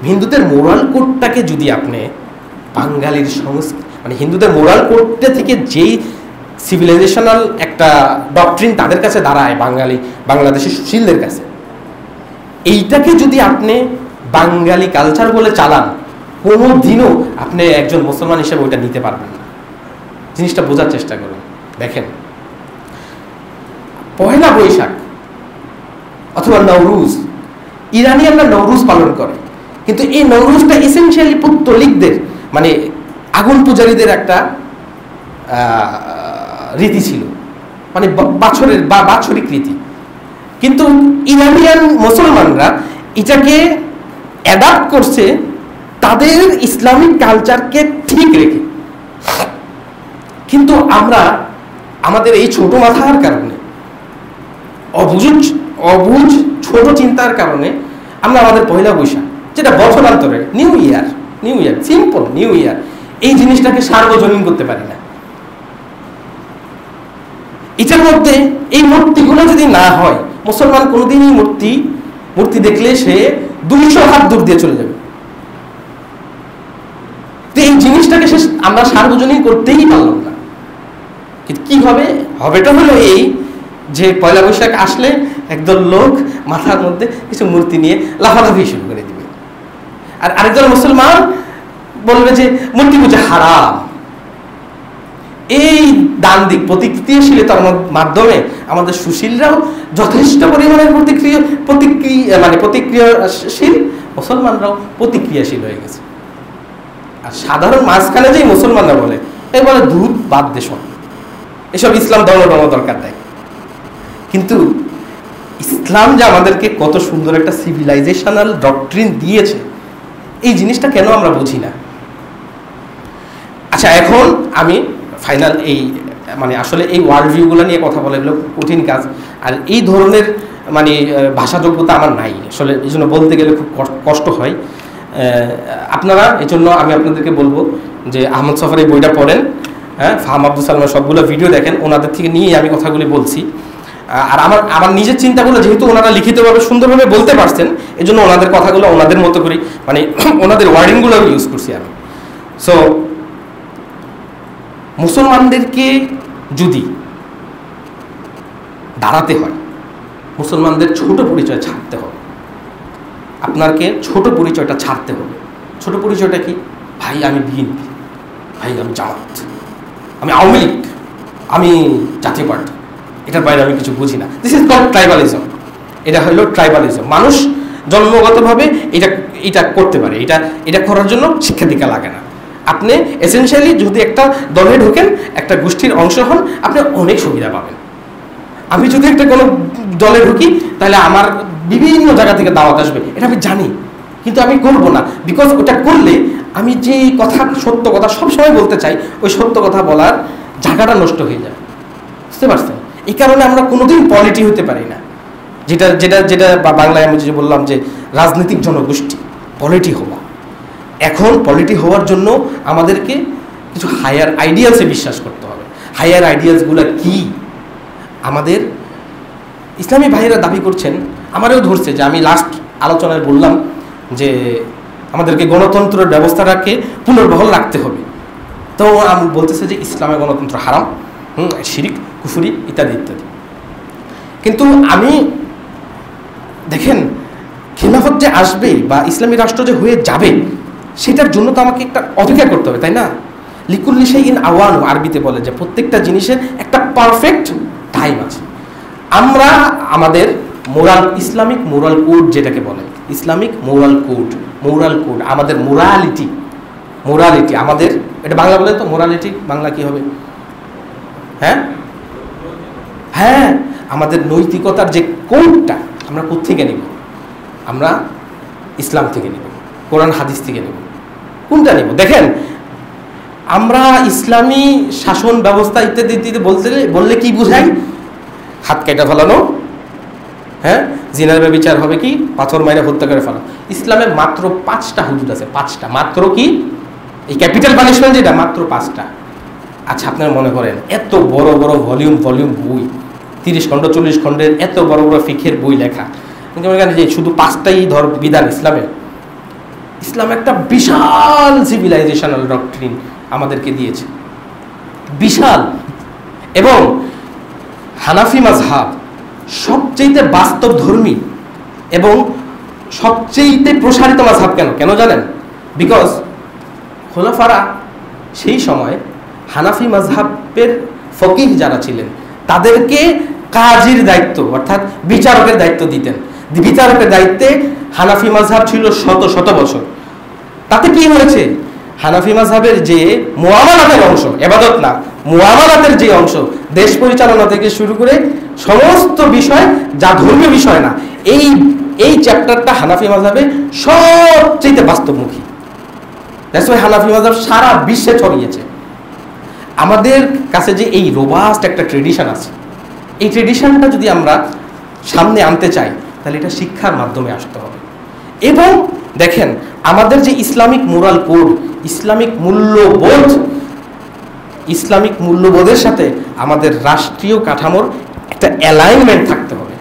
হিন্দুদের মোরাল কোডটাকে যদি আপনি বাঙালির সংস্কৃতি মানে হিন্দুদের মোরাল কোডটা থেকে যেই সিভিলাইজেশনাল একটা ডক্ট্রিন তাদের কাছে দাঁড়ায় বাংলাদেশের সুশীলদের কাছে, এইটাকে যদি আপনি বাঙালি কালচার বলে চালান, কোনো দিনও আপনি একজন মুসলমান হিসেবে ওইটা নিতে পারবেন না। জিনিসটা বোঝার চেষ্টা করুন। দেখেন, পয়লা বৈশাখ অথবা নওরুজ, ইরানিয়ানরা নওরুজ পালন করে, কিন্তু এই নওরুজটা এসেনশিয়ালি পৌত্তলিকদের মানে আগুন পূজারীদের একটা রীতি ছিল, মানে বাৎসরিক রীতি। কিন্তু ইরানিয়ান মুসলমানরা এটাকে অ্যাডাপ্ট করছে তাদের ইসলামিক কালচারকে ঠিক রেখে। কিন্তু আমরা আমাদের এই ছোট মাথার কারণে, অবুঝ ছোট চিন্তার কারণে আমরা আমাদের পয়লা বৈশাখ, যেটা বছরান্তরে new year simple new year, এই জিনিসটাকে সার্বজনীন করতে পারি না। এটার মধ্যে এই মূর্তিগুলো যদি না হয়, মুসলমান কোনোদিনই মূর্তি দেখলে সে 200 হাত দূর দিয়ে চলে যাবে। তো এই জিনিসটাকে আমরা সার্বজনীন করতেই পারলাম না। কিন্তু কি হবে? হবেটা হলো এই যে পয়লা বৈশাখ আসলে একদল লোক মাথার মধ্যে কিছু মূর্তি নিয়ে লাফালাফি শুরু করে দিবে, আর আরেকজন মুসলমান বলবে যে মূর্তি পূজা হারাম। এই ডান দিক প্রতিক্রিয়াশীলতার মাধ্যমে আমাদের সুশীলরাও যথেষ্ট পরিমাণের প্রতিক্রিয়াশীল, মুসলমানরাও প্রতিক্রিয়াশীল হয়ে গেছে। আর সাধারণ মাঝখানে যেই মুসলমানরা বলে দুধ বাদ দেশ, এসব ইসলাম ধর্ম দরকার দেয়। কিন্তু ইসলাম যে আমাদেরকে কত সুন্দর একটা সিভিলাইজেশনাল ডক্ট্রিন দিয়েছে, এই জিনিসটা কেন আমরা বুঝি না? আচ্ছা, এখন আমি ফাইনাল মানে আসলে এই ওয়ার্ল্ড ভিউগুলো নিয়ে কথা বলা এগুলো কঠিন কাজ, আর এই ধরনের মানে ভাষাযোগ্যতা আমার নাই আসলে, এই জন্য বলতে গেলে খুব কষ্ট হয়। আপনারা এই জন্য আমি আপনাদেরকে বলবো যে আহমদ সফর এই বইটা পড়েন, হ্যাঁ, ফাহাম আব্দুল সালামের সবগুলো ভিডিও দেখেন, ওনাদের থেকে নিয়ে আমি কথাগুলি বলছি। আর আমার নিজের চিন্তাগুলো যেহেতু ওনারা লিখিতভাবে সুন্দরভাবে বলতে পারছেন, এই জন্য ওনাদের কথাগুলো ওনাদের মতো করি, মানে ওনাদের ওয়ার্ডিংগুলো ইউজ করছি আমি। সো মুসলমানদেরকে যদি দাঁড়াতে হয়, মুসলমানদের ছোট পরিচয় ছাড়তে হবে। আপনাকে ছোট পরিচয়টা ছাড়তে হবে। ছোট পরিচয়টা কি? ভাই আমি বিএনপি, ভাই আমি জামাত, আমি আওয়ামী লীগ, আমি জাতীয় পার্টি, এটার বাইরে আমি কিছু বুঝি না। This is called tribalism. এটা হলো ট্রাইবালিজম। মানুষ জন্মগতভাবে এটা করতে পারে, এটা করার জন্য শিক্ষা দীক্ষা লাগে না। আপনি এসেনশিয়ালি যদি একটা দলে ঢোকেন, একটা গোষ্ঠীর অংশ হন, আপনি অনেক সুবিধা পাবেন। আমি যদি একটা কোনো দলে ঢুকি, তাহলে আমার বিভিন্ন জায়গা থেকে দাওয়াত আসবে, এটা আমি জানি, কিন্তু আমি করব না। বিকজ ওটা করলে আমি যে সত্য কথা সবসময় বলতে চাই, ওই সত্য কথা বলার জায়গাটা নষ্ট হয়ে যাবে। বুঝতে পারছেন? এই কারণে আমরা কোনোদিন পলিটি হতে পারি না। যেটা বাংলায় আমি যে বললাম যে রাজনৈতিক জনগোষ্ঠী, পলিটি হওয়া। এখন পলিটি হওয়ার জন্য আমাদেরকে কিছু হায়ার আইডিয়ালসে বিশ্বাস করতে হবে। হায়ার আইডিয়ালসগুলো কি? আমাদের ইসলামী ভাইয়েরা দাবি করছেন, আমারও ধরছে যে আমি লাস্ট আলোচনায় বললাম যে আমাদেরকে গণতন্ত্রের ব্যবস্থাটাকে পুনর্বহাল রাখতে হবে। তো আমি বলতেছে যে ইসলামে গণতন্ত্র হারাম, শিরিক, কুফরি ইত্যাদি ইত্যাদি। কিন্তু আমি দেখেন, খিলাফত যে আসবে বা ইসলামী রাষ্ট্র যে হয়ে যাবে, সেটার জন্য তো আমাকে একটা অপেক্ষা করতে হবে, তাই না? লিকুল্লি শাইইন আওয়ান, আরবিতে বলে যে প্রত্যেকটা জিনিসের একটা পারফেক্ট টাইম আছে। আমরা আমাদের ইসলামিক মোরাল কোড, যেটাকে বলে ইসলামিক মোরাল কোড, আমাদের মোরালিটি আমাদের, এটা বাংলা বলে তো মোরালিটি, বাংলা কি হবে? হ্যাঁ, আমাদের নৈতিকতার যে কোডটা আমরা কোত্থেকে নিব? আমরা ইসলাম থেকে নিব, কোরআন হাদিস থেকে নিব। কোনটা নিব? দেখেন, আমরা ইসলামী শাসন ব্যবস্থা ইত্যাদি বললে কি বুঝাই? হাত কেটে ফেলানো, হ্যাঁ, জিনার ব্যভিচার হবে কি, পাথর মাইরে হত্যা করে ফেলা। ইসলামের মাত্র 5টা হুদুদ আছে, 5টা মাত্র। কি এই ক্যাপিটাল পানিশমেন্ট যেটা, মাত্র 5টা। আচ্ছা, আপনারা মনে করেন এত বড় বড় ভলিউম বই, 30 খণ্ড 40 খণ্ডের এত বড় বড় ফিকহের বই লেখা, কিন্তু যে শুধু 5টাই বিধান ইসলামের, ইসলাম একটা বিশাল সিভিলাইজেশনাল ডক্ট্রিন আমাদেরকে দিয়েছে, বিশাল। এবং হানাফি মাযহাব সবচেয়ে বাস্তবধর্মী এবং সবচেয়ে প্রসারিত মাযহাব। কেন জানেন? বিকজ খোলাফারা সেই সময় হানাফি মাযহাবের ফকিহ যারা ছিলেন তাদেরকে কাজীর দায়িত্ব অর্থাৎ বিচারকের দায়িত্ব দিতেন। বিচারকের দায়িত্বে হানাফি মাযহাব ছিল শত শত বছর। তাতে কি হয়েছে, হানাফি মাযহাবের যে মুআমালাতের অংশ, ইবাদত না, মুআমালাতের যে অংশ, দেশ পরিচালনা থেকে শুরু করে সমস্ত বিষয় যা ধর্মীয় বিষয় না, এই চ্যাপ্টারটা হানাফি মাযহাবে সবচেয়ে বাস্তবমুখী। দ্যাটস ওয়াই হানাফি মাযহাব সারা বিশ্বে ছড়িয়েছে। আমাদের কাছে যে এই রোবাস্ট একটা ট্রেডিশন আছে, এই ট্রেডিশনটা যদি আমরা সামনে আনতে চাই তাহলে এটা শিক্ষার মাধ্যমে আসতে হবে। এবং দেখেন আমাদের যে ইসলামিক মোরাল কোড, ইসলামিক মূল্যবোধের সাথে আমাদের রাষ্ট্রীয় কাঠামোর একটা অ্যালাইনমেন্ট থাকতে হবে।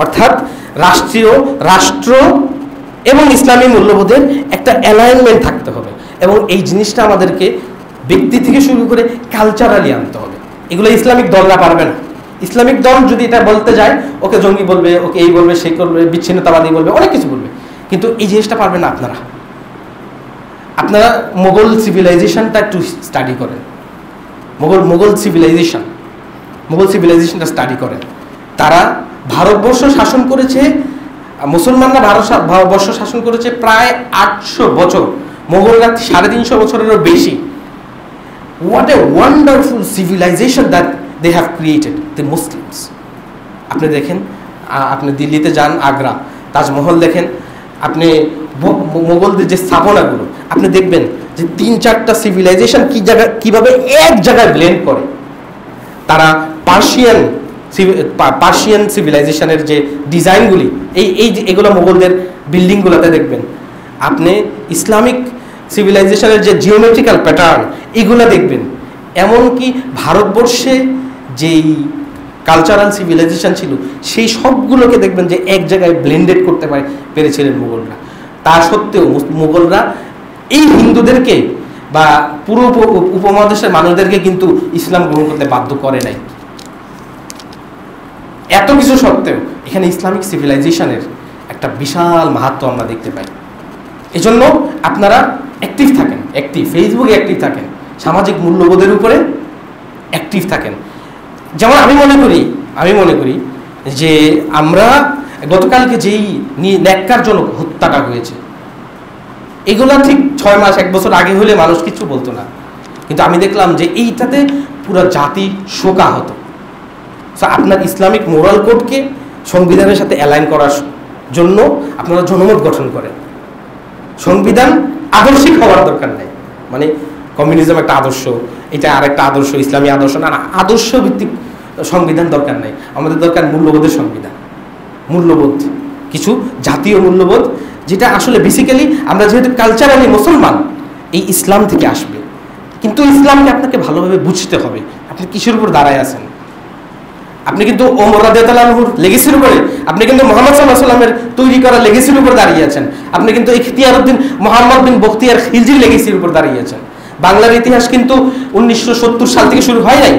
অর্থাৎ রাষ্ট্র এবং ইসলামী মূল্যবোধের একটা অ্যালাইনমেন্ট থাকতে হবে। এবং এই জিনিসটা আমাদেরকে ব্যক্তি থেকে শুরু করে কালচারালি আনতে হবে। এগুলো ইসলামিক দলরা পারবে না। ইসলামিক দল যদি এটা বলতে যায়, ওকে জঙ্গি বলবে, ওকে এই বলবে, সেই করবে, বিচ্ছিন্নতাবাদী বলবে, অনেক কিছু বলবে, কিন্তু এই জিনিসটা পারবে না। আপনারা মোগল সিভিলাইজেশনটা একটু স্টাডি করেন। মোগল সিভিলাইজেশনটা স্টাডি করেন। তারা ভারতবর্ষ শাসন করেছে, মুসলমানরা ভারতবর্ষ শাসন করেছে প্রায় 800 বছর, মোগলরা 350 বছরেরও বেশি। What a wonderful civilization that they have created, the Muslims. আপনি দেখেন, আপনি দিল্লিতে যান, আগ্রা, তাজমহল দেখেন, আপনি মোগলদের যে স্থাপনাগুলো আপনি দেখবেন যে 3-4টা সিভিলাইজেশন কিভাবে এক জায়গায় ব্লেন্ড করে। তারা পার্সিয়ান সিভিলাইজেশনের যে ডিজাইনগুলি, এগুলো মোগলদের বিল্ডিংগুলোতে দেখবেন। আপনি ইসলামিক সিভিলাইজেশনের যে জিওমেট্রিক্যাল প্যাটার্ন, এগুলো দেখবেন। এমনকি ভারতবর্ষে যেই কালচারাল সিভিলাইজেশন ছিল সেই সবগুলোকে দেখবেন যে এক জায়গায় ব্লেন্ডেড করতে পেরেছিলেন মোগলরা। তা সত্ত্বেও মোগলরা এই হিন্দুদেরকে বা পুরো উপমহাদেশের মানুষদেরকে কিন্তু ইসলাম গ্রহণ করতে বাধ্য করে নাই। এত কিছু সত্ত্বেও এখানে ইসলামিক সিভিলাইজেশনের একটা বিশাল মাহাত্ম্য আমরা দেখতে পাই। এজন্য আপনারা অ্যাক্টিভ থাকেন, ফেসবুকে অ্যাক্টিভ থাকেন, সামাজিক মূল্যবোধের উপরে অ্যাক্টিভ থাকেন। যেমন আমি মনে করি যে আমরা গতকালকে যেই ন্যাক্কারজনক হত্যাটা হয়েছে, এগুলা ঠিক 6 মাস 1 বছর আগে হলে মানুষ কিছু বলতো না, কিন্তু আমি দেখলাম যে এইটাতে পুরো জাতি শোকাহত। আপনার ইসলামিক মোরাল কোডকে সংবিধানের সাথে অ্যালাইন করার জন্য আপনারা জনমত গঠন করেন। সংবিধান আদর্শিক হওয়ার দরকার নাই, মানে কমিউনিজম একটা আদর্শ, এটা আর একটা আদর্শ, ইসলামী আদর্শ না, আদর্শ ভিত্তিক সংবিধান দরকার নাই। আমাদের দরকার মূল্যবোধের সংবিধান, মূল্যবোধ, কিছু জাতীয় মূল্যবোধ, যেটা আসলে বেসিক্যালি আমরা যেহেতু কালচারালি মুসলমান, এই ইসলাম থেকে আসবে। কিন্তু ইসলামকে আপনাকে ভালোভাবে বুঝতে হবে। আপনি কিসের উপর দাঁড়ায় আছেন? আপনি কিন্তু ওমর রাদিয়াল্লাহু আনহুর লেগেসির উপরে, আপনি কিন্তু মুহাম্মদ সাল্লাল্লাহু আলাইহি ওয়াসাল্লামের তৈরি করা লেগেসির উপর দাঁড়িয়ে আছেন। আপনি কিন্তু ইখতিয়ারউদ্দিন মুহাম্মদ বিন বখতিয়ার খিলজির লেগেসির উপর দাঁড়িয়ে আছেন। বাংলার ইতিহাস কিন্তু 1970 সাল থেকে শুরু হয় নাই,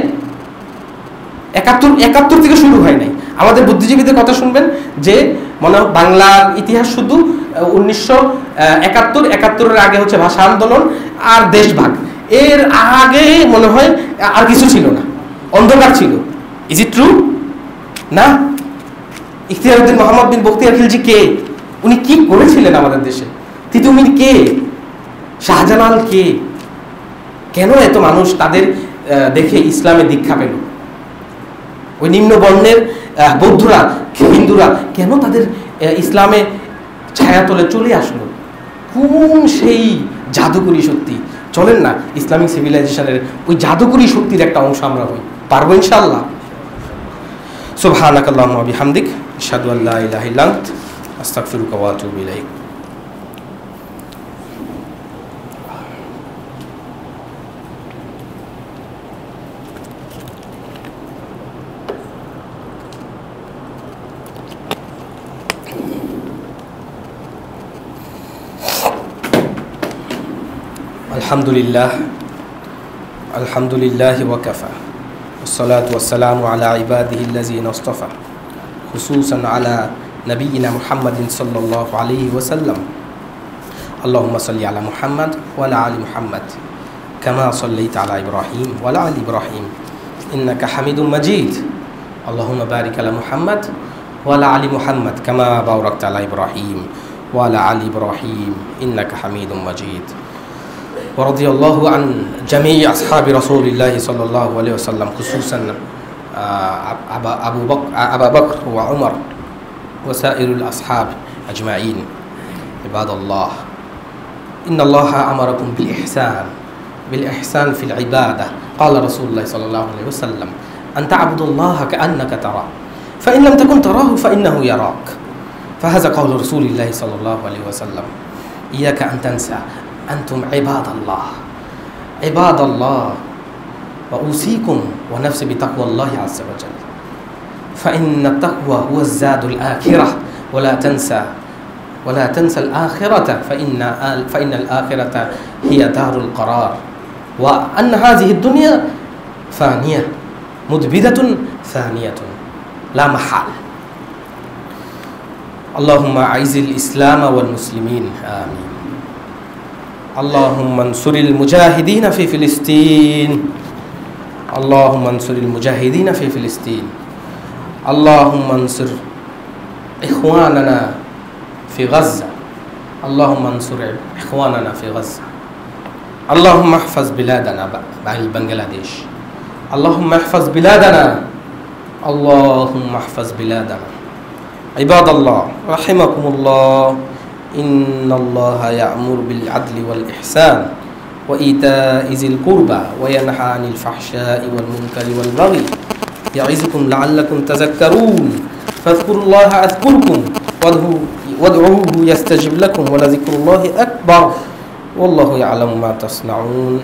71 থেকে শুরু হয় নাই। আমাদের বুদ্ধিজীবীদের কথা শুনবেন যে বাংলার ইতিহাস শুধু 1971-71-এর আগে হচ্ছে ভাষা আন্দোলন আর দেশভাগ, এর আগে মনে হয় আর কিছু ছিল না, অন্ধকার ছিল। Is it true? না। ইখতিয়ারউদ্দিন মুহাম্মদ বিন বখতিয়ার খিলজি কে? উনি কি করেছিলেন আমাদের দেশে? তিতুমির কে? শাহজালাল কে? কেন এত মানুষ তাদের দেখে ইসলামে দীক্ষা পেল? ওই নিম্ন বর্ণের বৌদ্ধরা, হিন্দুরা কেন তাদের ইসলামে ছায়াতলে চলে আসলো? কোন সেই জাদুকরী শক্তি? চলেন না ইসলামিক সিভিলাইজেশনের ওই জাদুকরী শক্তির একটা অংশ আমরা হই। পারবো ইনশাআল্লাহ। সুবহানাকাল্লাহুম্মা ওয়া বিহামদিক, আশহাদু আল্লা ইলাহা ইল্লা আনতা, আস্তাগফিরুকা ওয়া আতুবু ইলাইক। আলহামদুলিল্লাহ আলহামদুলিল্লাহি ওয়া কাফা ওয়াসসালাতু ওয়াসসালামু আলা ইবাদিহিল্লাযিনা ইসতাফা খুসুসান আলা নবিয়িনা মুহাম্মাদিন সাল্লাল্লাহু আলাইহি ওয়াসাল্লাম আল্লাহুম্মা সাল্লি আলা মুহাম্মাদ ওয়া আলা আলি মুহাম্মাদ কামা সাল্লাইতা আলা ইব্রাহিম ওয়া আলা আলি ইব্রাহিম ইন্নাকা হামিদুম মাজিদ আল্লাহুম্মা বারিক আলা মুহাম্মাদ ওয়া আলা আলি মুহাম্মাদ কামা বারাকতা আলা ইব্রাহিম ওয়া আলা আলি ইব্রাহিম ইন্নাকা হামিদুম মাজিদ ورضي الله عن جميع أصحاب رسول الله صلى الله عليه وسلم خصوصا أبا بكر وعمر وسائر الأصحاب أجمعين. عباد الله، إن الله أمركم بالإحسان في العبادة. قال رسول الله صلى الله عليه وسلم أن تعبد الله كأنك تراه فإن لم تكن تراه فإنه يراك. فهذا قول رسول الله صلى الله عليه وسلم. إياك أن تنسى أنتم عباد الله وأوصيكم ونفسي بتقوى الله عز وجل، فإن التقوى هو الزاد الآخرة، ولا تنسى الآخرة فإن الآخرة هي دار القرار، وأن هذه الدنيا فانية مدبدة ثانية لا محال. اللهم أعز الإسلام والمسلمين آمين. اللهم انصر المجاهدين في فلسطين. اللهم انصر المجاهدين في فلسطين. اللهم انصر إخواننا في غزة. اللهم انصر إخواننا في غزة. اللهم احفظ بلادنا بنغلاديش. اللهم احفظ بلادنا. اللهم احفظ بلادنا. عباد الله رحمكم الله، إن الله يأمر بالعدل والإحسان وإيتاء ذي القربى وينهى عن الفحشاء والمنكر والبغي يعظكم لعلكم تذكرون. فاذكروا الله أذكركم وادعوه يستجب لكم ولذكر الله أكبر والله يعلم ما تصنعون.